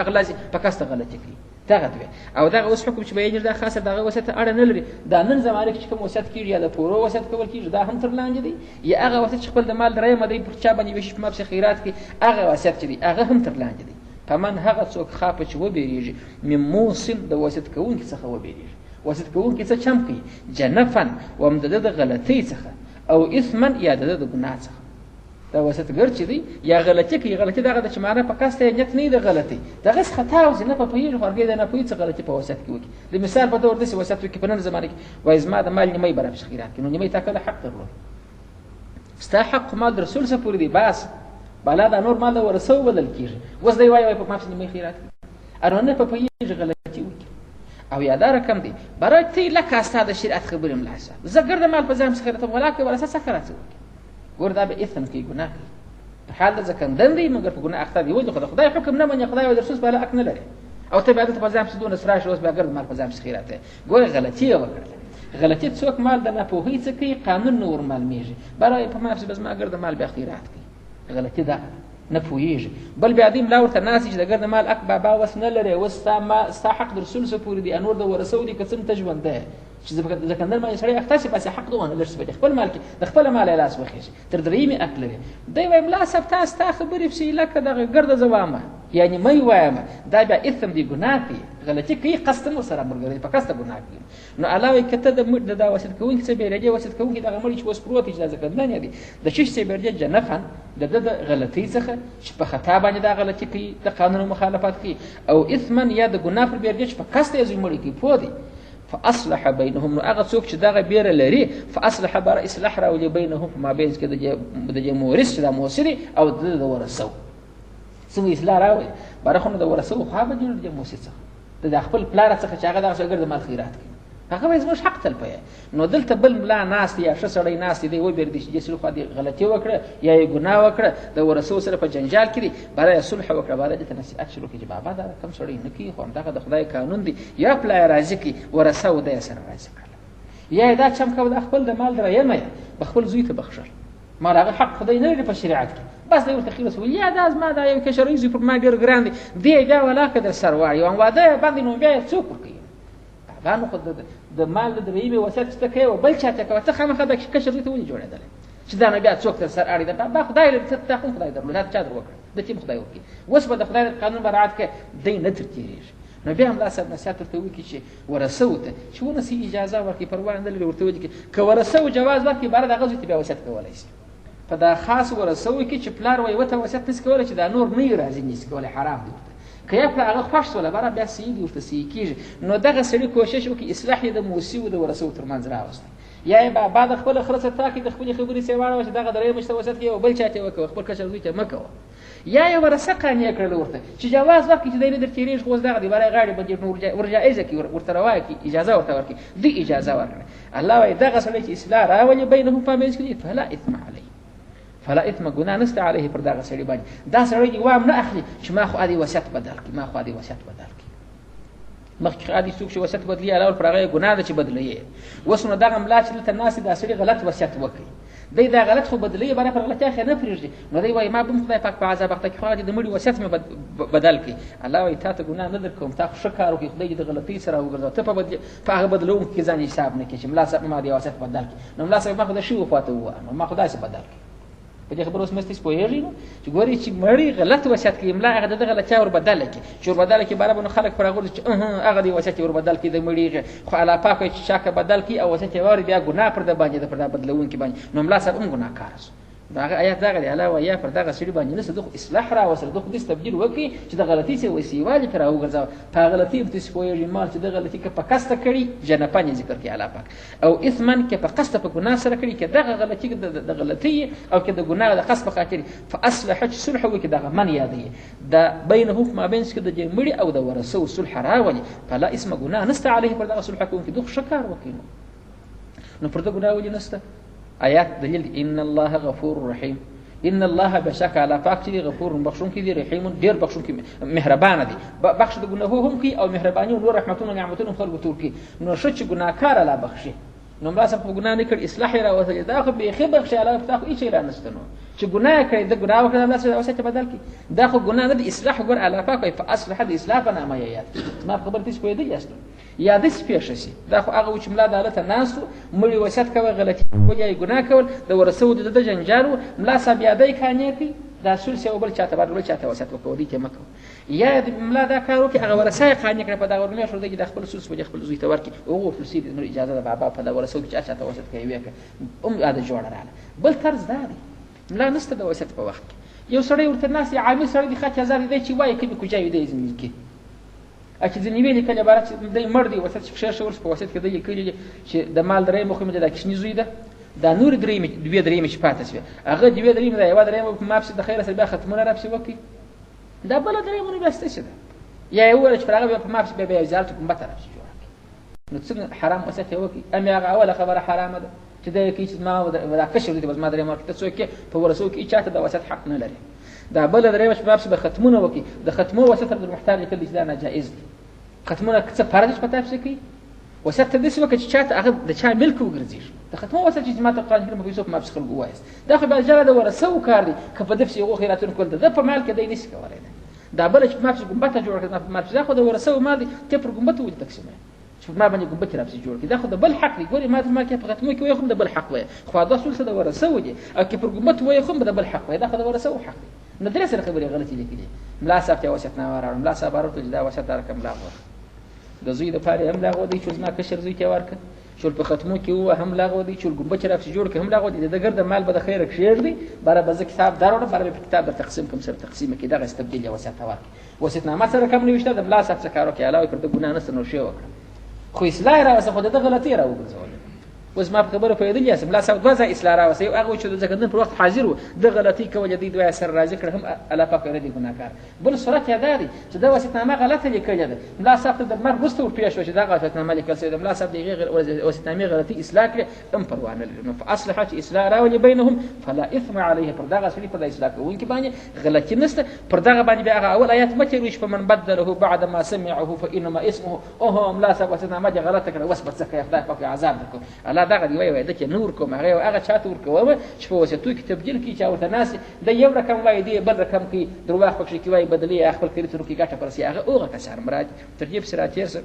اغلاسي په قصد غلطي کوي دغه دی او دغه اوس حکم چې بیان دا خاصه دغه وصیت اړه نه لري دا نن زمانه کې کوم وصیت کیږي یا د پورو وصیت کول کیږي دا هم تر لاندې دی یا هغه وصیت چې خپل د مال درې مدې پر چا باندې وشي په مابس خیرات کې هغه وصیت چې دی هغه هم تر لاندې دی فمن هغه څوک خاپه چې و بیریږي مموسن د وصیت کوونکی څخه و بیریږي وصیت کوونکی څه چم کوي جنفن ومدد د غلطۍ څخه او اثما یا د ګناه څخه دا وسط ګر چې دی یا غلطي کوي غلطي دغه د چمانه په کاسته نیت نه دی غلطي دغه خطا او نه په پیږي فرګې نه پوي څه غلطي په وسط کې وکي د مثال په تور د وسط کې په نن زمانه کې وای زما د مال نیمه برابر خیرات کې نو نیمه تاکل حق ضروري ستا حق مال رسول سره پوری دی بس بالا دا نور مال ورسو بدل کیږي وس دی وای په مافس نیمه خیرات ارونه په پیږي غلطي وکي او یادار کم دی برای تی لکه استاد شریعت خبرم لاسه زګر د مال په ځام خیرات ولا کې ولا څه خیرات وردا به اثم کې ګناه حال ځکه دندې مګر په ګناه اخته دی ولې خدای حکم نه مني خدای او رسول بالا اک نه لري او ته بعد په ځام سدون سراش اوس به ګرد مال په ځام خیرات ګوره غلطي وکړه غلطي څوک مال د نه په هیڅ کې قانون نور مال میږي برای په مافس بس ما ګرد مال به خیرات کې غلطي ده نه پوهېږي. بل بیا دې ملا ورته ناست چې د ګرد مال حق بابا وس نه لرې، اوس ستا حق در سلسه پورې دي، انور د ورثو دي که څه ته ژوندی چې ځکندر باندې سړی اخته پاسې حق دومره لږ څه خپل مال کې د خپل مال یې لاس وخېږي تر درېیمې حق لري. دی وایي ملا صاحب تا ستا خبرې پسې لکه دغه ګرده زه وامه یعنې مه یې وایم، دا بیا اثم دی ګناه کوي، غلطي کوي، قصد هم ورسره ملګری په قصده ګناه کوي. نو الله وایي که ته د دا وصیت کوونکي څه بېرېږې وصیت کوونکي دغه مړي چې اوس پروت دی چې دا ځکندن دی د چی څه بېرېږې جنفن د ده د غلطۍ څخه چې په خطا باندې دا غلطي کوي د قانون مخالفت کوي، او اثما یا د ګناه پر بېرېږې چې په قصد یې زوی مړي کوي پوه دی. فاصلح بینهم، نو هغه څوک چې دغه بیره لري فاصلح بر اصلاح راولي بینهم په مابینځ کې د مورث چې دا موصي او د ورثو څنګه اصلاح راولي باره خو نو د ورثو خوا به جوړ د موصي څخه د خپل پلار څخه چې هغه دغه شاګرد مال خیرات کوي هغه به زموږ حق تلپی. نو دلته بل ملا ناست یا ښه سړی ناست دی وبېردي چې جسل خوا دې غلطي وکړه یا یې ګناه وکړه د ورثو سره په جنجال کې دي باره یې صلح وکړه باره دې ته نصیحت شروع کړي چې بابا دا کم سړی نه کوي خو همدغه د خدای قانون دی یا پلار یې راضي کړي ورثه و دی سره راضي کړله یا یې دا چم کوه د خپل د مال درېیمه یې به خپل زوی ته بخښل مال هغه حق خدای نه لري په شریعت کې بس دی ورته خلاص ویل یا دا زما دا یو کشرۍ زوی پر ما ډېر ګران دی دی بیا ولاکه در سر واړي او واده یې باندې نو بیا یې څوک ورکوي دا نو خو د مال د درېیمې وصیت چې ته کوې او بل چا ته کوه ته خامخا د کشر زوی ته ولې جوړېدلی چې دا نو بیا څوک تر سر اړي دا خدای لري ته خو خدای درلود دا چا در وکړه د چیم خدای وکړي اوس به د خدای قانون مراعات کوې دی نه تر تېرېږي. نو بیا همدا صاحب نصیحت ورته وکړي چې ورثو ته چې ونسي اجازه ورکړي پروا نه لري ورته وکړي که ورثو جواز ورکړي باره د هغه زوی ته بیا وصیت کولی شي په دا خاص ورثو کې چې پلار وایي ورته وصیت نشي کولی چې دا نور نه یې راضي نشي کولی حرام دی ورته که یا پلار هغه خوښ شوله باره بیا صحیح دي ورته صحیح کېږي. نو دغه سړي کوشش وکړي اصلاح یې د موصي و د ورثو تر منځ راوستی یا یې بابا د خپله خره څه تاکي د خپلې خبرې څې واړوه چې دغه درېیمه چې ته وصیت کوې او بل چا ته یې وکوه خپل کشر زوی ته مه کوه یا یې ورثه قانع کړله ورته چې جواز ورکړي چې دی نه در تېرېږي خو اوس دغه دی باره یې غاړې باندې ورجایزه کړي ورته روا کړي اجازه ورته ورکړي دوی اجازه ورکړه. الله وایي دغه سړی چې اصلاح راولي بینهم په منځ کې فلا اثم علیه فلا اثم ګناه نشته علیه پر دغه سړي باندې دا سړی دې وام نه اخلي چې ما خو ادي وصیت بدل کړي ما خو ادي وصیت بدل کړي مخکې ادي څوک چې وصیت بدلي علاوه پر هغه ګناه ده چې بدلوي اوس نو دغه ملا چې دلته ناست دا سړي غلط وصیت وکړي دی دا غلط خو بدلوي باره پر غلطۍ خیر نه پرېږدي نو دی وایي ما به خدای پاک په عذاب اخته کړي خو هغه د مړي وصیت مې بدل کړي. الله وایي تا ته ګناه نه در کوم تا خو ښه کار وکړي خدای دې د غلطۍ سره وګرځوه ته په هغه بدلوونکي کې ځان حساب نه کړي چې ملا صاحب ما دې وصیت بدل کړي نو ملا صاحب ما خو د ښې وفاته ووایه نو ما خو داسې بدل کړي په دې خبره اوس مستې پوهېږي نو چې ګورې چې مړی غلط وصیت کوي ملا هغه د دغه غلطیا وربدله کړي چې وربدله کړي باره به نو خلک پر هغه چې هغه دې وصیت یې وربدل کړي د مړي خو الله پاک وایي چې چا که بدل کړي او وصیت یې واوري بیا ګناه پر ده باندې ده پر دا بدلوونکي باندې نو ملا صاحب هم ګناهکاره شو. نو هغه آیات دغه دی الله وایي یا پر دغه سړي باندې نسته دغه اصلاح راوستل دغه داسې تبدیل وکړي چې د غلطۍ څخه وسیوالي پرې راوګرځوه په هغه غلطۍ هم تاسې پوهېږئ مال چې د غلطي که په قصده کړي جنفن یې ذکر کړي الله پاک او اثما که په قصده په ګناه سره کړي که دغه غلطي د غلطۍ او که د ګناه د قصد په خاطر فاصلح چې صلح وکړي دغه من یادوي د بینهم په مابینځ کې د دې مړي او د ورثو صلح راولي فلا اسم ګناه نشته علیه پر دغه صلح کوونکي دغه ښه کار وکړي نو پر دغه ګناه ولې نشته. آیات دلیل ان الله غفور رحیم ان الله بشک الله پاک چې غفور بخښونکی دی رحیم ډېر بخښونکی مهربان دی بخښ د ګناهو هم کوي او مهرباني او نور رحمتونه نعمتونه خلکو ته ورکوي نو ښه چې ګناهکار الله بخښي نو ملا صاحب خو ګناه نه کړي اصلاح یې راوستلی دا خو بیخي بخښي الله تا خو هېڅ شی را نشته نو چې ګناه یې کړی د ګناه وکړه الله سره وصیت بدل کړي دا خو ګناه نه د اصلاح ګور الله پاک وایي فاصلح د اصلاح په نامه یې یاد زما په خبره تاسې پوهېدلي یاست یا داسې پېښه شي دا خو هغه و چې ملا د هلته ناست و مړي وصیت کوه غلطي کول یا یې ګناه کول د ورثو د ده جنجال و ملا صاحب یا دی قانع کوي دا سلس یو بل چاته بل چاته وصیت وکړه دې ته مه کوه یا د ملا دا کار وکړي هغه ورثه یې قانع کړه په دغه ورمیاشت ورته کې د خپل سلس به خپل زوی ته ورکړي هغو فلسي د اجازه د بابا په دغه ورثو کې چا چاته وصیت کوي ویې کړه هم عاده جوړه راغله. بل طرز دا دی ملا نشته د وصیت په وخت کې یو سړی ورته ناست عامل سړی دی خط هزار دی چې وایي کوي کوجا وي دی زمین کې چې ځینې ویلي کله عبارت چې دی مړ دی وصیت چې پښې ورس په وصیت کې دی لیکلي چې د مال درېیمه خو مې د دا کوچني زوی ده دا نور دوې درېیمې چې پاتې شوې هغه دوې درېیمې دا یوه درېیمه په ما پسې د خیره سره بیا ختمونه را پسې وکړي دا بله درېیمه نو بیا ستاسې ده یا یې وویله چې پر هغه بیا په ما پسې بیا یو زیارت ګمبته را پسې جوړه کړي نو څنګه حرام وصیت یې وکړي امې هغه اوله خبره حرامه ده چې دی کوي چې ما دا کشر دی بس ما درېیمه ورکړي ته څوک یې په ورثو کې چاته د وصیت حق نه لري دا بله درېیمه چې په ما پسې به ختمونه وکړي د ختمو وصیت عبدالمحتار لیکلي چې دا ناجایز دی ختمونه څه فرض په تا پسې کوي وصیت ته داسې وکړه چې چاته هغه د چا ملک وګرځي د ختمو وصیت چې ما ته قرآن کریم په پیسو په ما پسې خلکو ووایاست دا خو بیا جلا د ورثو کار دی که په ده پسې هغو خیراتونه کول د ده په مال کې دی نشي کولی دا بله چې په ما پسې ګمبته جوړه کړه په ما پسې دا خو د ورثو مال دی ته پر ګمبته ولې تقسیموې چې په ما باندې ګمبتې را پسې جوړ کړي دا خو د بل حق دی ګورې ما ته ما کې په ختمو کې وایي خو د بل حق وایي خو دا څه د ورثو دي او که پر ګمبت وایي خو د بل حق وایي دا خو د ورثو حق دی نو درې سره خبرې غلطې لیکلي ملا صاحب ته وصیتنامه راوړه ملا صاحب راوړه چې دا وصیت دا رقم لاغ د زوی دپاره یې هم لاغ دی چې زما کشر زوی ته یې ورکړه چې په ختمو کې ووه هم لاغ دی چې ګمبچ را پسې جوړ کړي هم لاغ دی د ده ګرده مال به د خیره کښېږدي باره به زه کتاب در وړم باره به په کتاب در تقسیم کړم سره تقسیمه کړي دغسې تبدیل یې وصیت ته ورکړي وصیتنامه څه رقم نه وي شته د ملا صاحب څه کار وکړي علاوه پر ده ګناه نشته نو ښې وکړه خو اصلاح یې راوسته خو د ده غلطۍ یې راوګرځولې اوس ما په خبره پوهېدلي یاست ملا صاحب دوه ځایه اصلاح راوسته یو هغه و چې د زکندن پر وخت حاضر و د غلطۍ کولې دوی دوی سره راضي کړه هم الله پاک نه دی ګناهکار بل صورت یې دا دی چې دا وصیتنامه غلطه لیکلې ده ملا صاحب ته د مرګ وروسته ورپېښ شوه چې دا وصیتنامه لیکل سوې ده ملا صاحب د هغې وصیتنامې غلطۍ اصلاح کړې هم پروا نه لري نو فاصلحه چې اصلاح راولي بینهم فلا اثم علیه پر دغه سړي پر د اصلاح کوونکي باندې غلطي نشته پر دغه باندې بیا هغه اول آیات مه تېروي چې فمن بدله بعد ما سمعه فانما اسمه اوهو ملا صاحب وصیتنامه دې غلطه کړه اوس به څه کوې خدای پاک عذاب درکړو الله دغه دې وایي ده چې نور کوم هغه چاته ورکومه چې په وصیتو کې تبدیل کړي چا ورته ناست د یو رقم وایي دی بل رقم کوي درواغ پکښې کې وایي بدلې یې خپل کریتونو کې ګټه پرسي هغه هغه کسان مراد ترجیب پسې راتېر شه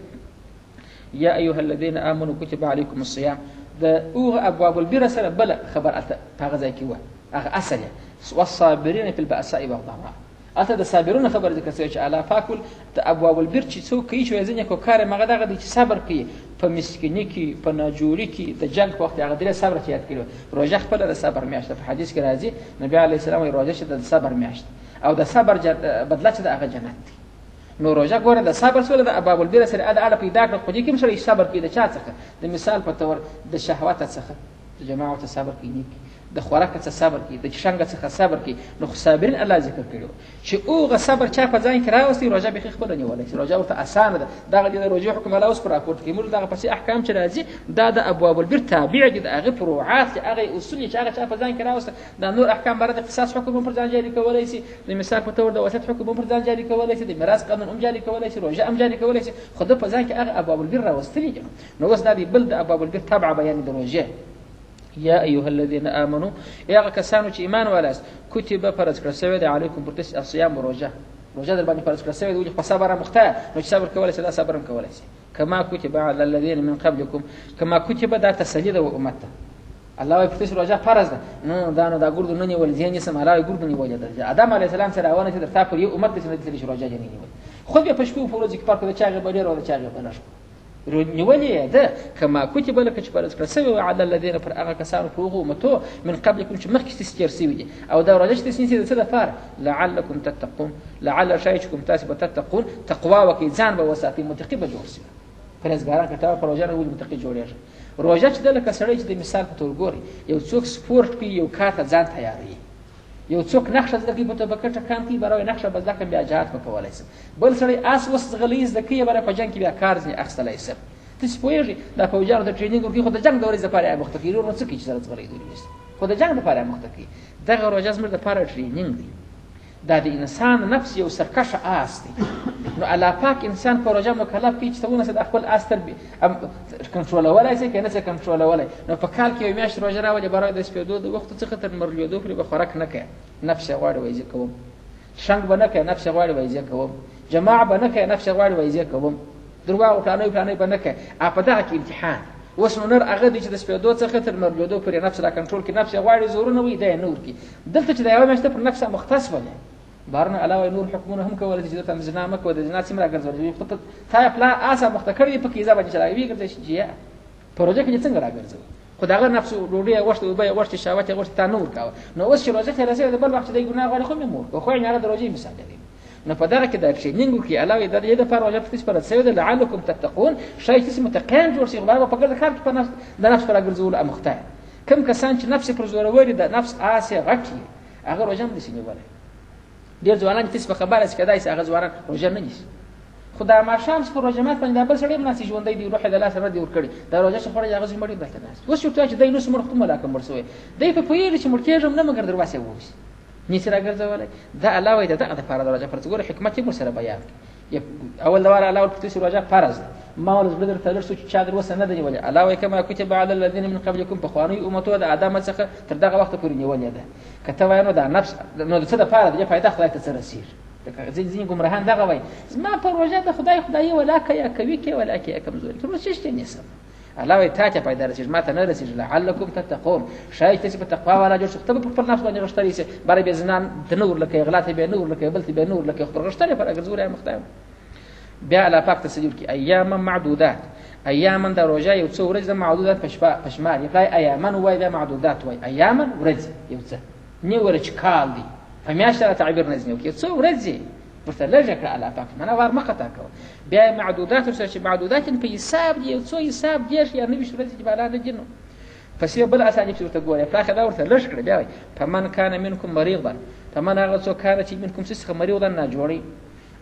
یا ایها الذین آمنوا کتب علیکم الصیام د هغه ابواب البر سره بله خبر هلته په هغه ځای کې وه هغه اصل یې والصابرین فی البأساء والضراء هلته د صابرونو خبره ذکر شوې چې الله پاک د ابواب البر چې څوک کوي چې ځینې کو کار یې هغه دغه دی چې صبر کوي په مسکیني کې په ناجوري کې د جنګ په وخت هغه درې صبر چې یاد کړي روژه خپله د صبر میاشت په حدیث کې راځي نبي علیه السلام وایي روژه چې د صبر میاشت او د صبر بدله چې د هغه جنت دی نو روژه ګوره د صبر سره د ابواب البر سره اړه پیدا کړه خو دې کې هم سړی صبر کوي د چا څخه د مثال په طور د شهوت څخه د جماعت صبر کوي نیک د خوراک څخه صبر کوي د چشنګ څخه صبر کوي نو خو صابرین الله ذکر کړي چې اوغه صبر چا په ځان کې راوستي روژه به خپل نیولای شي روژه ورته اسانه ده دغه د روژې حکم الله اوس پر راپورټ کوي موږ دغه پسې احکام چې راځي دا د ابواب البر تابع دي د هغه فروعات چې هغه اصول چې هغه چا په ځان کې راوسته دا نور احکام بر د قصاص حکم پر ځان جاری کولای شي د مثال په تور د وصیت حکم پر ځان جاری کولای شي د میراث قانون هم جاری کولای شي روژه هم جاری کولای شي خو د په ځان کې هغه ابواب البر راوستلي دي نو اوس دا دی بل د ابواب البر تبع بیان د روژه یا ایها الذین آمنوا هغه کسانو چې ایمان ولاست کتب فرض کړه شوی دی علیکم پر تاسو الصیام روژه در باندې فرض کړه شوی دی په صبر مخته نو چې صبر کولای شي دا صبر هم کولای شي کما کتب علی الذین من قبلکم کما کتب دا تسلی ده امت الله وايي پرتس روژه فرض ده نو دا ګردو نه نیول ځین یې سم الله ګردو نیول ده ادم علیه السلام سره روانه چې درته پر یو امت د سنت روژه جنې نیول خو بیا په شپو په ورځ کې پر کړه چاغه بډیر او چاغه بلش نیولې ده کما کتب لك چې فرض کړه شوی علی الذین پر هغه کسانو په هغو امتو من قبلکم چې مخکې تستیر سوي دي او دا روژه چې تسنیسي د څه لپاره لعلکم تتقون لعل شایچکم تاسو به تتقون تقوا وکړئ ځان به وساتئ متقي به جوړ شئ پرهیزګاران که ته په روژه نه ولې متقي جوړېږي روژه چې ده لکه سړی چې د مثال په طور ګوري یو څوک سپورټ کوي یو کار ته ځان تیاروي یو څوک نقشه زده کوي په توبکه ټکان کوي برای نقشه به زده کړم بیا جهاد به کولی شم بل سړی آس اوس ځغلي زده کوي برای په جنګ کې بیا کار ځینې اخیستلی شم تاسې پوهېږئ دا پوځیانو ته ټرېنینګ ورکوي خو د جنګ د ورځې دپاره یې مخته کوي نور نو څه کوي چې سره ځغلی دوی خو د جنګ دپاره یې مخته کوي دغه روژه زموږ دپاره ټرېنینګ دی دا د انسان نفس یو سرکشه آس دی نو الله پاک انسان په روژه مکلف کوي چې ته ونسې د خپل آس کنټرولولی شي که نه شي کنټرولولی نو په کال کې یو میاشت روژه راولې برای د سپېدو د وختو څخه تر مرلېدو پورې به خوراک نه کوې نفس یې غواړي وایي زه کوم شنګ به نه کوې نفس یې غواړي وایي زه کوم جماع به نه کوې نفس یې غواړي وایي زه کوم درواغ پلانوي به نه کوې په دغه کې امتحان اوس نو نر هغه دی چې د سپېدو څخه تر مرلېدو پورې نفس را کنټرول کړي نفس یې غواړي زورونه وایي دی یې نه ورکړي دلته چې د یوه میاشته پر نفس مختص ولې بهرنه علاوه نور حکمونه هم کولی چې دلته زنا مه کوه د زنا سیمه راګرځولې تا یې پلا آسه مخته کړې په کې ځه باندې چلاوي ویې ګرځوي چې جیا په روژه کې دې څنګه راګرځوي خو د هغه نفس ډوډۍ یې غوښتې اوبه یې غوښتې شهوت یې غوښتې تا نه ورکاوه نو اوس چې روژه ته یې رسېږي د بل وخت چې دی ګناه غواړي خو مې مه ورکوه خو یې هغه د روژې مثال دی نو په دغه کې د ټرېنینګ وکړي علاوه د دې دپاره روژه په تاسې فرض شوې ده لعلکم تتقون ښایي تاسې متقیان جوړ شئ خدای به په ګرده کار کې د نفس په راګرځولو اموخته کوم کسان چې نفس یې پر زوروري د نفس آس یې غټ وي هغه روژه هم نشي نیولی ډېر ځوانان چې تاسې په خبره شي کېدای شي هغه ځوانان روژه نه نیسي خو دا ماښام چې په روژه مات باندې دا بل سړی هم ناست ژوندی دی روح یې د لاسه رد یې ورکړي دا روژه چې خوړی هغه زموږ ډېر دلته ناست اوس یو چې دی نو څومره ختم ملاکم مړ شوی دی په پوهېږي چې مړ کېږم نه مګر درواس یې ووسي نشي راګرځولی دا الله وایي د دغه دپاره د روژه فرض ګوره حکمت یې ورسره بیان کړي اول دوار علاوه پرتوس روزه فرض ده ما ول زړه درته لرسو چې چا در وسه نه دی ولې علاوه کما کتب علی الذین من قبلکم بخوانی امته د ادم څخه تر دغه وخت پورې نیولې ده کته وای نو دا نفس نو څه د فارغ دی فائدہ خدای ته رسیر ځین ګمراهان دغه وای ما په روزه د خدای ولا کوي کې ولا کې کمزوري تر څه شته نسب علاوه ته فائدہ رسیر ما ته نه رسیر لعلکم تتقون شاید چې په تقوا ولا جوړ څه په خپل نفس باندې غشتري سي بارے به زنان د نور لکه غلط به نور لکه بلتی به نور لکه خبر غشتري پر اگر زوره مختار بیا علا پاک تسجیل کی ایام معدودات ایام د روزه یو څو ورځې معدودات پښمار یفای ایام وای د معدودات وای ایام ورځ یو څه نی ورچ کال دی فمیاشره تعبیر نزنیو کی څو ورځې ورته لږه علا پاک منه ور مقطع کو بیا معدودات ورسره معدودات په حساب دی یو څو حساب دی یا نبی شورت دی بالا نه جنو پس یو بل اسانه چې ورته ګوره فلاخه دا ورته لږ کړ بیا فمن کان منکم مريضا فمن هغه څوک کان چې منکم سسخه مريضا نه جوړي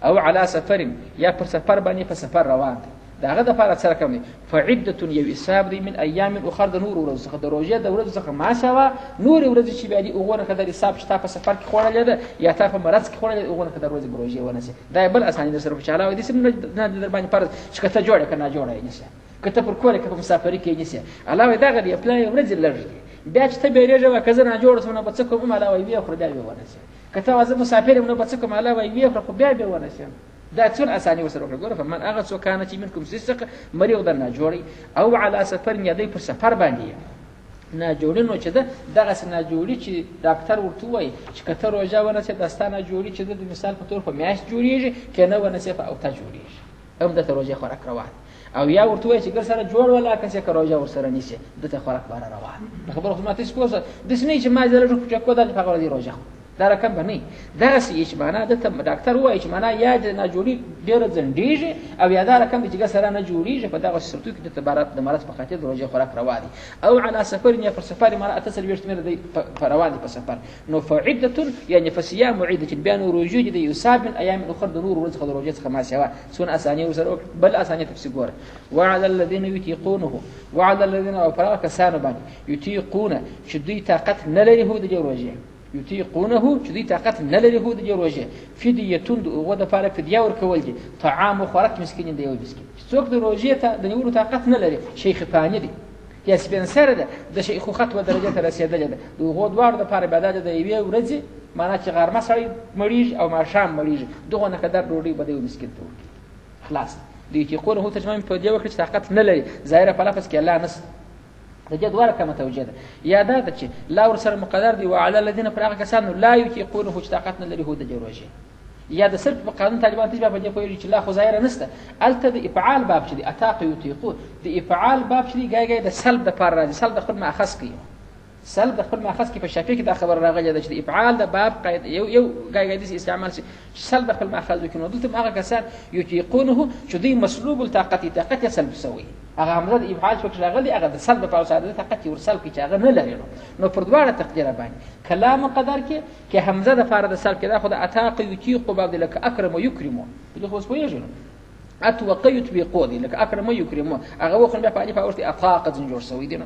او على سفر یا پر سفر باندې په سفر روان دي داغه د فارغ سره کوم فعده یو حساب دی من ایام اخر د نور ورځ څخه د روزه د ورځ څخه ما شوا نور ورځ چې باندې اوغونه کده حساب شته په سفر کې خوړل ده یا تا په مرض کې خوړل اوغونه کده ورځ بروزه ونسي دا بل اسانه در سره په چاله دي سم نه در باندې فرض چې کته جوړه کنه جوړه نشي کته پر کوله کې په مسافرۍ کې نشي علاوه دا غړي خپل ورځ لږ بیا چې ته بیرېږه وکړه نه جوړ سونه په څه کوم علاوه بیا خو بیا ونسي کته وازه مسافر نو په څه کوم علاوه بیا خو بیا ونسي دا څون اساني وسره وګوره فمن هغه څوک کانه چې منکم سسق مريض نه جوړي او على سفر یادې پر سفر باندې نه جوړي نو چې دغه سنا جوړي چې ډاکټر ورته وای چې کته روزه ونه چې داستانه جوړي چې د مثال په تور په میاش جوړیږي کنه ونه چې او ته جوړیږي هم د روزه خوراک روان او یا ورته وای چې ګر سره جوړ ولا کسه روزه ور سره نشي د خوراک بار روان خبره خو ماته سپوسه د سنې چې ما زله چې کو د هغه دی روزه دا رقم باندې دا سی چې معنا د ډاکټر وای چې معنا یا نه جوړي ډیر ځندېږي او یا دا رقم چې سره نه جوړیږي په دغه صورتو کې د تبارات د مرض په خاطر روزه خوراک روان دي او على سفر یا پر سفر مرا اتصل ویشت مر دی روان دي په سفر نو فعده یعنی فصيام معده بیان روزه دي یصاب من ايام اخر د نور ورځ خبر روزه خماس سوا سون اساني وسره بل اساني تفسیر ګوره وعلى الذين يطيقونه وعلى الذين او فرق کسان باندې يطيقون چې دوی طاقت نه لري هو د روزه یطيقونه چې دې طاقت نه لري هو د روزه فدیه او د فارق فدیه ورکول دي طعام خوراک مسکین دی یو مسکین څوک د روزه ته د نیولو طاقت نه لري شیخ فانی دی یا سپنسر ده د شیخ خطوه درجه ته رسیدل ده دغه دوار د فارق بداله د یوې ورځې معنا چې غرمه سړی مړیږي او ماښام مړیږي دغه نه قدر ډوډۍ بده یو مسکین ته خلاص دې یطيقونه هو ترجمه په دې وخت طاقت نه لري ظاهره په لفظ کې الله نس د جدوار کمه توجه یا دا چې لا ور سره مقدر دی وعلى الذين فرغ کسان لا یطيقونه چې طاقت نه لري هو د جروجه یا د صرف په قانون طالبان تجربه په دې کوي چې لا خو ظاهر نسته الته د افعال باب چې دی اتاق یطيقون د افعال باب چې دی ګای د سلب د پر راځي سلب د خپل ماخذ کی سلب د خپل ماخذ کی په شافعي کې دا خبر راغلی د افعال د باب قید یو ګای د استعمال شي سلب د خپل ماخذ وکړو دلته هغه کسان یطيقونه چې دی مسلوب الطاقت سلب سوی هغه امر د افعال شو راغلی هغه د سلب په اوساده طاقت ورسل کی چې هغه نه لري نو پر دواړه تقدیر باندې کلام قدر کې حمزه د فارد سلب کې دا خو د اتاق یطيق باب لك اکرم و یکرم دغه اوس وایي اتوقيت بقودي لك اكرم يكرم هغه وخت بیا په الف اورتي اطاقه جوړ سوی دي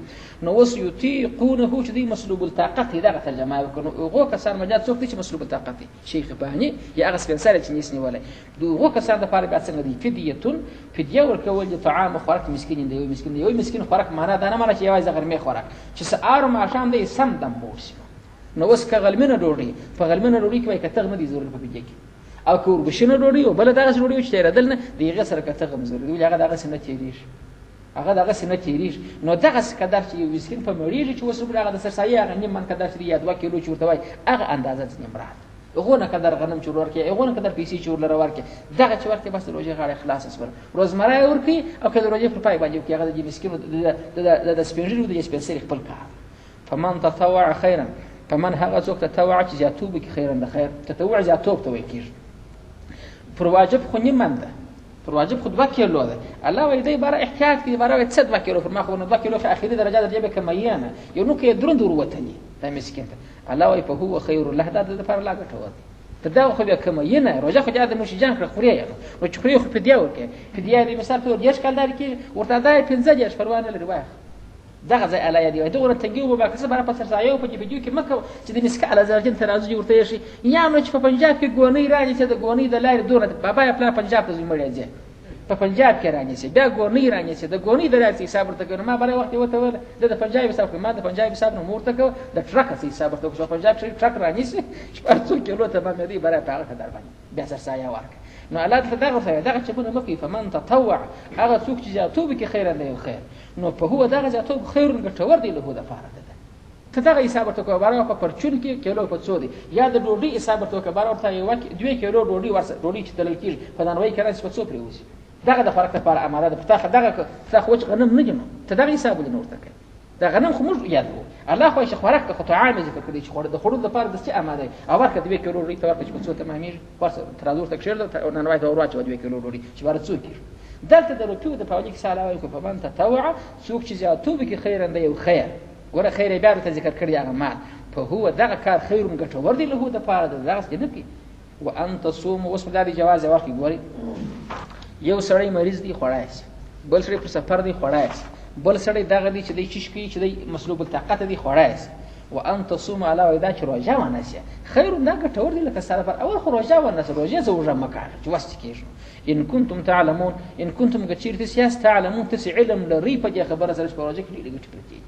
نو وس یطيقونه چې دی مسلوب الطاقت دا ترجمه وکړو هغه کسان مجاز څوک چې مسلوب الطاقت شیخ بانی یا هغه سپنسر چې نسنی ولای دوه کسان د فارغ څنګه دي فدیه ورکول دي طعام خوراک مسکین دی یو مسکین خوراک معنا دا نه معنا چې یوازې غرمه خوراک چې سهار او شام دی سم دم موسی نو وس کغلمنه ډوډۍ په غلمنه ډوډۍ کې کته غمدي ضرورت په فدیه کې او کور بشنه ډوډۍ او بل دغه ډوډۍ چې ردل نه دیغه سره کته غم ضروري دی هغه دغه سنت تیریش هغه دغه سنت تیریش نو دغه قدر چې یو مسکین په مریږي چې وسو هغه د سرسایي هغه نیم من قدر چې یا 2 کیلو چورته وای هغه اندازه دې مراد هغه نه قدر غنم چور ورکه هغه نه قدر پیسې چور لره ورکه دغه چې ورته بس روزه غاړه خلاص اسبر روزمره ورکی او کله روزه پر پای باندې کې هغه د مسکین د سپینجری د سپینسری خپل کار فمن تطوع خيرا فمن هغه څوک تطوع چې زیاتوب کې خیرن د خیر تطوع زیاتوب ته وایي پر واجب خو نیمه ده پر واجب خو 2 کیلو ده الله وی دی بار احتیاط کی بار 2 کیلو پر ما خو 2 کیلو په اخیری درجه د جيبه کمیانه یو نو کې درند وروتنی دا مسکین ته الله وی په هو خیر له ده د پر لا ګټو ته دا خو بیا کمیانه روزه خو د موشي جان کړ خوري نو چې خوري خو په دی ورکه په دی مثال ته 10 کال دار کې ورته دا 15 پروانه لري وای دغه ځای اله یادوي دغه تنګي وبا کسب را په سرسایو په جیب کې مکه چې د مسک علی زرجن ترازو ورته شي یا نو چې په پنجاب کې ګونی راځي چې د ګونی د لارې دونه بابا خپل پنجاب ته زمړی ځي په پنجاب کې راځي بیا ګونی راځي د ګونی د لارې حساب ورته کوي ما بره وخت وته ول د پنجاب حساب ما د پنجاب حساب نو مورته کو د ټرک حساب ورته کو پنجاب شي ټرک راځي شپږ کیلو ته باندې دی بره په هغه در باندې بیا سرسایه ورک نو الله دغه چې په نو کې فمن تطوع هغه څوک چې ذاتوب کې خیر نه خیر نو په هو دغه ذاتوب خیر ګټور دی له ده فارده ده ته دغه حساب ورته کو بارو په پرچون کې کیلو په څو دی یا د ډوډۍ حساب ورته کو بارو ورته یو 2 کیلو ډوډۍ چې تلل کېږي په دانوي کې راځي په څو پریوزي دغه د فرق لپاره اماده ده پتاخه دغه خوچ غنم نه جنو ته دغه حساب ولې نور تکي دا غنم خو موږ یادو الله خو چې خوراک ته طعام ذکر کړی چې د خورو لپاره د څه اماده او ورکه 2 کیلو ډوډۍ ته ورکه چې په څو تمامېږي ورسره ترازور تک شیر ده او نن وایته ورواچو 2 کیلو ډوډۍ چې بار څو کیږي دلته د روپیو د پاولیک سالا وایي په من تطوع څوک چې ذاتوب کې خیر انده یو خیر ګوره خیر بیا ته ذکر کړی هغه مال په هو دغه کار خیر ګټور دی له د پاره دغه څه نه کی وان تصوم وسم د جواز واقع ګوري یو سړی مریض دی خوړای بل سړی پر سفر دی خوړای بل سړی دغه دی چې د چشکی چې د مسلوب الطاقت دی خوړای وان تصوم علی ودا چې روزه ونسه خیر نه ګټور دی لکه سره پر اول خو روزه ونسه روزه زوجه مکان چې وست کېږي ان کنتم تعلمون ان کنتم غچیر سیاس تعلمون تس علم لري په خبره سره په روزه کې لګټ پرتی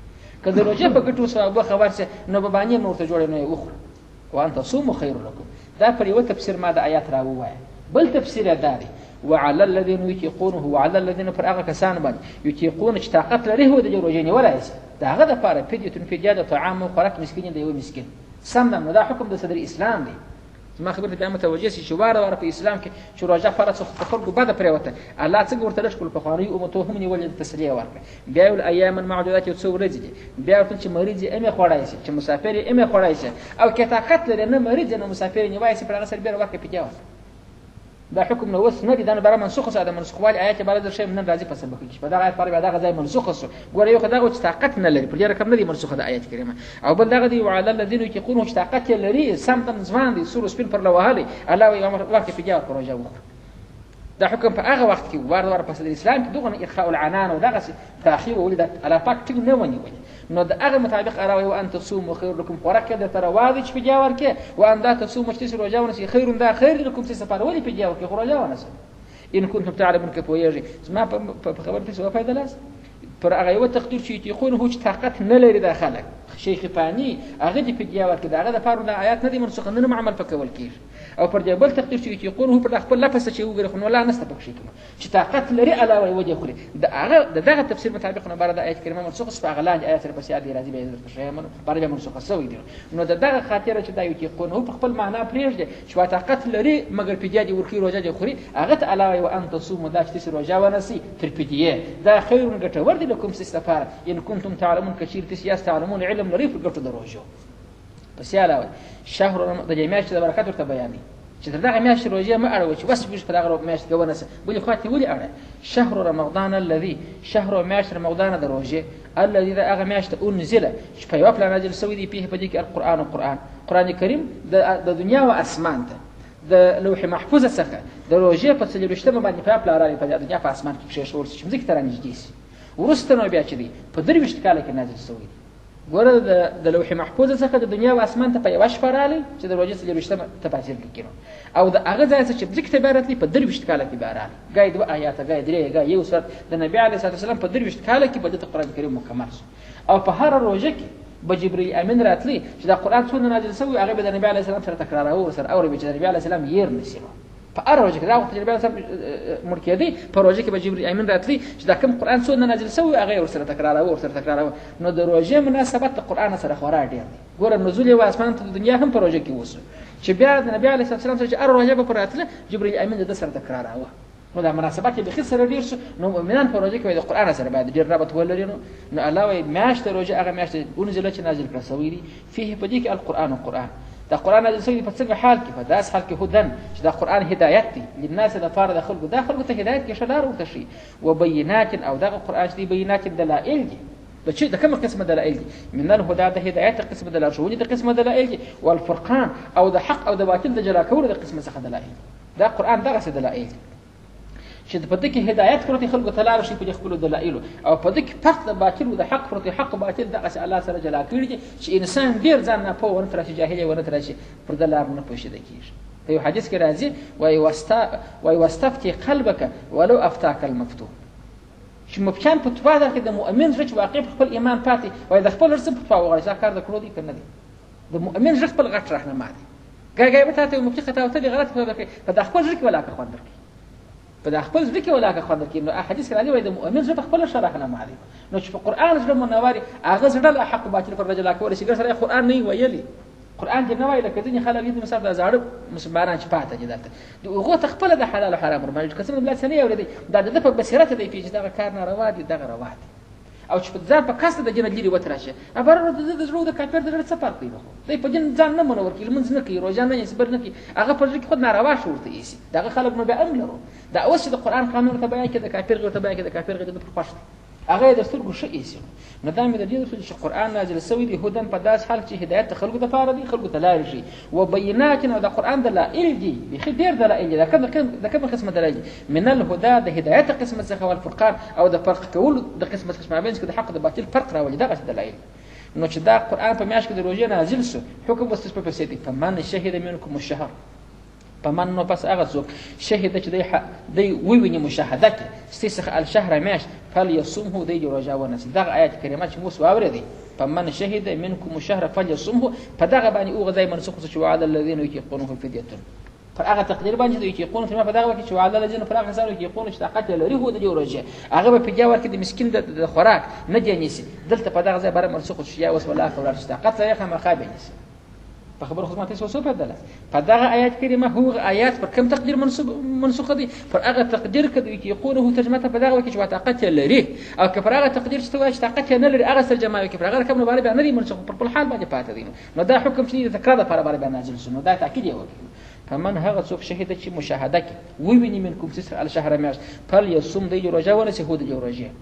کله روزه په ګټو سبب خبر څه نو به باندې نور ته جوړ نه وخ وان تصوم خیر لكم دا پر یو تفسیر ما د آیات راووایه بل تفسیر داري وعلى الذين يطيقونه وعلى الذين فرغ كسان باندې يطيقون چې طاقت لري هو د روزې نیولای شي داغه د لپاره فدیه طعام او خوراک مسکین دی یو مسکین سم دا حکم د صدر اسلام دی ما خبرت به متوجه شي واره په اسلام کې چې روزه فرض خلکو بده پریوته الله څنګه ورته لښکل په خواري او متهم نیول تسلیه ورکړي بیا ول ایام معدودات یو څو ورځې دي بیا ورته چې مریض امه خوړای شي چې مسافر امه خوړای شي او کې طاقت لري نه مریض نه مسافر نیوای شي پر هغه سر بیر ورکړي پیجاوه دا حکم نو وس نه دي دا بره منسوخه ساده منسوخوالي آیات بره در شی نن راځي په سبب کې په دا آیات پر دا غځای منسوخه سو ګوره یو خدای چې طاقت نه لري پر دې رقم نه دي منسوخه د آیات کریمه او بل دغه دی وعلى الذين يقولون چې طاقت لري سم تم ځوان دي سور سپین پر لوهالي الله وي ورکه پیجاو پروژه وخت دا حکم په هغه وخت کې وار په صدر اسلام کې دغه اخفاء العنان او دغه تاخير ولید على پاک ټینګ نه ونی نو د هغه مطابق اراوي وان تصوموا خير لكم خوراک د تر واضح په جاور کې وان دا تصوموا چې روزه ونسي خير دا خير لكم چې سفر ولي په جاور کې خروجه ونسي ان كنتم تعلمون كيف ويجي ما په خبر کې څه فائدہ لاس پر هغه یو تقدیر چې یقون هو چې طاقت نه لري داخله شیخ فانی هغه د په جاور کې دغه د فارو د آیات نه دي منسوخ نه عمل پکول کیږي او پر جبل تقدیر چې یقون هو پر خپل لپس چې وګره خو ولا نسته پکې چې طاقت لري علاوه وجه خوري دغه تفسیر مطابق نه بار د آیت کریمه منسوخ په غلان آیات په سیادی راځي به عزت شي من بار منسوخه سوی دي نو دغه خاطر چې دا یقون هو خپل معنا پریږدي چې طاقت لري مګر په جادي ورخي روزه خوري هغه علاوه وان تصوم دا چې روزه ونسي تر پدیه دا خیر ګټور دي لكم سفر ان كنتم تعلمون كثير تسياس تعلمون علم لري في ګټو دروجو پس علاوه شهر د جمعیت د برکات ورته بیانې چې دغه میاشت روزه ما اړه چې بس په دغه میاشت کوونه بل خاطی ولي اړه شهر رمضان الذي شهر میاشت رمضان د روزه الذي هغه میاشت انزل چې په یو پلان نازل شوی دی په دې کې قران کریم د دنیا او اسمان ته د لوح محفوظ څخه د روزه په څلورشتمه باندې په پلان راځي په دنیا په اسمان کې شې شور چې مزګ تر نږدې شي ورسته نو بیا چې دی په درويشت کال کې نازل شوی ګوره د لوح محفوظ څخه د دنیا او اسمان ته په یو شپه رالی چې د روزه څلورشتمه تفاصیل لیکلو او د هغه ځای چې ذکر تبارت لی په درويشت کال کې باران غاي د آیات غاي درې غاي یو سر د نبی علی صلوات والسلام په درويشت کال کې د قران کریم مکمل او په هر روزه کې به جبرئیل امین راتلی چې د قران څونه نازل شوی هغه به د نبی علی السلام سره تکراروي سره او به د نبی علی السلام ير نشي په اروج کې دا وخت نبی علی السلام مرکدي په روزه کې به جبرئیل امین راتلی چې دا کوم قران څونه نازل شوی هغه سره تکراروي نو د روزه مناسبت د قران سره خورا ډیر دی ګوره نزول او اسمان ته د دنیا هم په روزه کې وسو چې بیا د نبی علی السلام سره چې اروج به پراتله جبرئیل امین د سره تکراروي نو دا مناسبت به خیر سره ډیر شو نو مؤمنان په روزه کې د قران سره باید ډیر رابط ولري نو الله وي میاشت روزه هغه میاشت اونځله چې نازل کړه سوی دی فيه په دې کې القران دا قران نازل شوی په څنګه حال کې په داس حال کې هدن چې دا قران هدایت دی لناس د فار د خلکو د خلکو ته هدایت کې شلار ورته شي وبینات او دا قران چې بینات دلائل دي بچي د کومه قسمه دلائل دي من الهدى د هدایت قسمه دلائل شو دي قسمه دلائل دي والفرقان او د حق او د باطل د جلا کول د قسمه څخه دلائل دا قران دغه څه دلائل چې په دې کې هدایت پروت خلکو ته لار شي په خپل دلایل او په دې کې فرق د باطل او د حق پروت حق باطل دغه الله سره جلا کړی چې انسان ډیر ځان نه په ونه تر شي جاهل ونه تر شي پر د لار نه پوښیده کیږي. په یو حدیث کې راځي وای واستفتي قلبك ولو افتاك المفتوح چې مبچان په توا ده کې د مؤمن زړه چې واقع خپل ایمان پاتې وای د خپل رسم په توا وغواړي دا کار د کړو دي کنه دي د مؤمن زړه خپل غټ راهنما دي ګاګای به تاسو مبچ خطا او ته غلط په کې په د خپل زړه کې ولا که خوند درکې په د خپل زړه کې ولا که خوند درکې نو حدیث کې راځي وای د مؤمن زړه خپل شرح نه مالي نو چې په قران زړه منوري هغه زړه حق باطل پر رجلا کول شي ګر سره قران نه ویلي قران دې نه وایي لکه ځینې خلک دې مثلا د زاړه مسلمانان چې پاتې دي دلته هغه تخپل د حلال او حرام ورمنځ کسب بلاد سنې اورېدي دا د په بصیرت دی پیچ دا کار ناروا دي دغه روا دي او چې په ځان په کاسته د جن لري وتراشه ابر د زړه د کافر د څه فرق دی دی په جن ځان نه منور کړي منځ نه کوي روزانه نه صبر نه کوي هغه په ځکه خود ناروا شورته یسي دغه خلک نو به امن لرو دا اوس د قران قانون ته بیان کړي د کافر غو ته بیان کړي د کافر غو ته خوښ هغه د سترګو شي یسي نو دا مې د دې چې قران نازل شوی دی هدن په داس حال چې هدایت ته خلکو ته پاره دي خلکو ته لار شي و بینات نو د قران دلایل دي به ډیر دلایل دا کوم قسمه دلایل من الهدى د هدایت قسمه څخه والفرقان او د فرق کول د قسمه څخه مابین کې د حق د باطل فرق راولي دغه دلایل نو چې دا قران په میاشت کې د روزې نازل شو حکم وسته په سیدی فمن شهد منکم الشهر فمن نو پس هغه څوک شهد چې دی ویني مشاهده کې ستاسو الشهر میاشت فليصمه دی روزه ونس دغه آیت کریمه چې موږ واورېدې فمن شهد منکم الشهر فليصمه په دغه باندې او غځای منسوخ چې وعد الذين يقولون فديه پر هغه تقدیر باندې دوی چې یقون په دغه وخت چې وعد الذين پر هغه سره چې یقون چې طاقت لري هو د روزه هغه په پیجاور کې د مسکین د خوراک نه دی نیسي دلته په دغه ځای بره منسوخ چې یا وس ولا فور طاقت یې خمه خابه نیسي په خبر خدمت تاسو څه بدله په دغه آیات کریمه هو آیات پر کوم تقدیر منسوخ دي پر هغه تقدیر کدی چې یقونه ترجمه په دغه وخت چې طاقت لري او که پر هغه تقدیر چې توای طاقت نه لري هغه ترجمه کوي پر هغه کوم مبارک نه لري منسوخ پر حال باندې پاتې دي نو دا حکم چې تکرار د پر باندې نازل شنو دا تاکید یو فمن هغه څوک شهید چې مشاهده کوي ویني منکم سر الشهر میاش فل يصوم دی روزه ونه سه هود روزه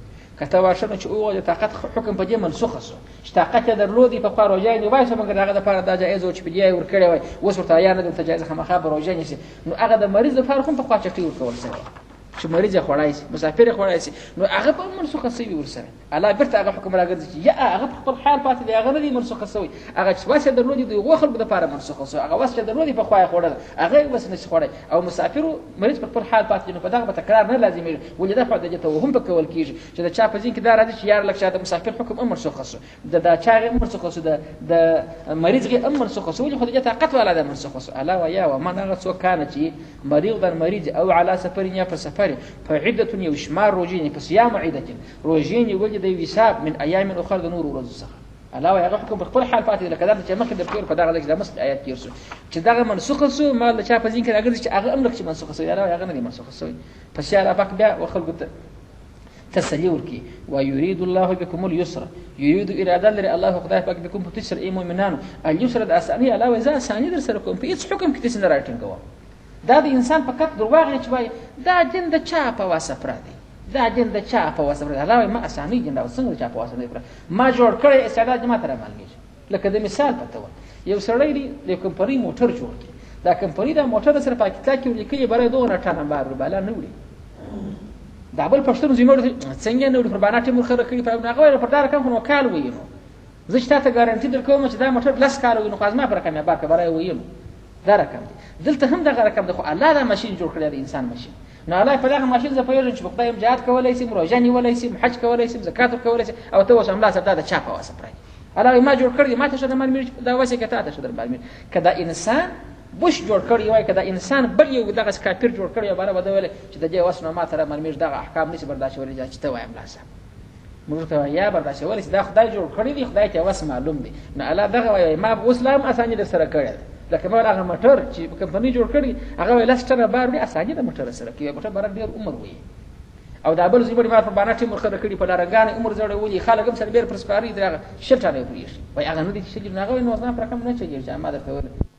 کته واشنه چې او د طاقت حکم په دې منسوخ شو چې طاقت درلودي په خو روزه نه وایي څنګه هغه د لپاره د جایز او چې په دې ور کړی وای اوس ورته یا نه د جایز خمخه روزه نشي نو هغه د مریض لپاره هم په خوا چټي ور کول سره چې مریض خوړای شي مسافر خوړای شي نو هغه په منسوخه شوی ورسره الله برته هغه حکم راګرځي چې یا هغه په خپل حال پاتې دی هغه نه منسوخه شوی هغه چې واسه درلودي د غوخل په لپاره منسوخه شوی هغه واسه درلودي په خوا خوړل هغه وس نه خوړای او مسافر مریض په خپل حال پاتې نو په دغه تکرار نه لازمي ولې دا فائدې ته هم په کول کیږي چې دا چا په ځین کې دا راځي چې یار لکه شاته مسافر حکم امر منسوخه شو دا چا منسوخه شو د مریض غي امر منسوخه شو خو د طاقت ولا د منسوخه شو الا ويا ومن هغه څوک کانه چې مریض او على سفر یا په سفر فعده یو شمار روزین په صيام عیدت روزین ولې د حساب من ایام اخر د نور ورځ څخه علاوه هغه حکم په خپل حال پاتې لکه دا چې مخکې د پیر په دغه د مست آیات کې چې دغه منسوخه شو مال چا په ځین کې راګرځي چې هغه امر چې منسوخه شو علاوه هغه نه منسوخه شو پس یا پاک بیا وخلق تسلی ورکی و یرید الله بكم اليسر یرید اراده لري الله خدای پاک بكم تسر ای مؤمنانو اليسر د اسانی علاوه ځا اسانی در سره کوم په هیڅ حکم کې تاسو نه راټینګو دا د انسان فقط دروغ چې وای دا دین د چا په واسه پردي دا دین د چا په واسه پردي علاوه ما اسانی دین دا څنګه چا په واسه نه پردي ما جوړ کړی استعداد ما تر مالګي لکه د مثال پته و یو سړی دی د کمپنی موټر جوړ کړي دا کمپنی دا موټر سره پاکستان کې لیکلي برای 2 ټن بار بالا نه وړي دا بل پښتون زموږ څنګه نه وړي پر باندې ټیم خره کړی په هغه پر دار کوم وکال وینو زه چې ته ګارانټي درکوم چې دا موټر بلس کار وینو خو ازما پر کومه بار برای وینو دا رقم دی دلته هم دغه رقم دی خو الله دا ماشين جوړ کړی دی انسان ماشين نو الله په دغه ماشين ز په یوه چې خدای امجاد کولای شي روزه نیولای شي حج کولای شي زکات کولای شي او ته وسم الله سره دا چا په واسه پرای الله ما جوړ کړی ما ته شته مال دا واسه کته ته شته مال کدا انسان بوش جوړ کړی وای کدا انسان بل یو دغه کافر جوړ کړی بار بدول چې د دې واسنه ما تر مال دغه احکام نشي برداشت ولې چې ته وایم لاسه موږ ته یا برداشت ولې دا خدای جوړ کړی دی خدای ته واس معلوم دی نو الله دغه وای ما اسلام اسانه در سره کړی لکه ما هغه موټر چې کمپنی جوړ کړی هغه لاستره بار دی اسانه د موټر سره کې موټر بار ډیر عمر وي او دا بل زیبړي ما په باندې ټیم ورخه کړی په لارګان عمر زړه ولي خلک هم سره ډیر پرسکاري دغه شلټه نه پریږي وای هغه نه دي چې هغه نو ځان پر کوم نه چي چې ما درته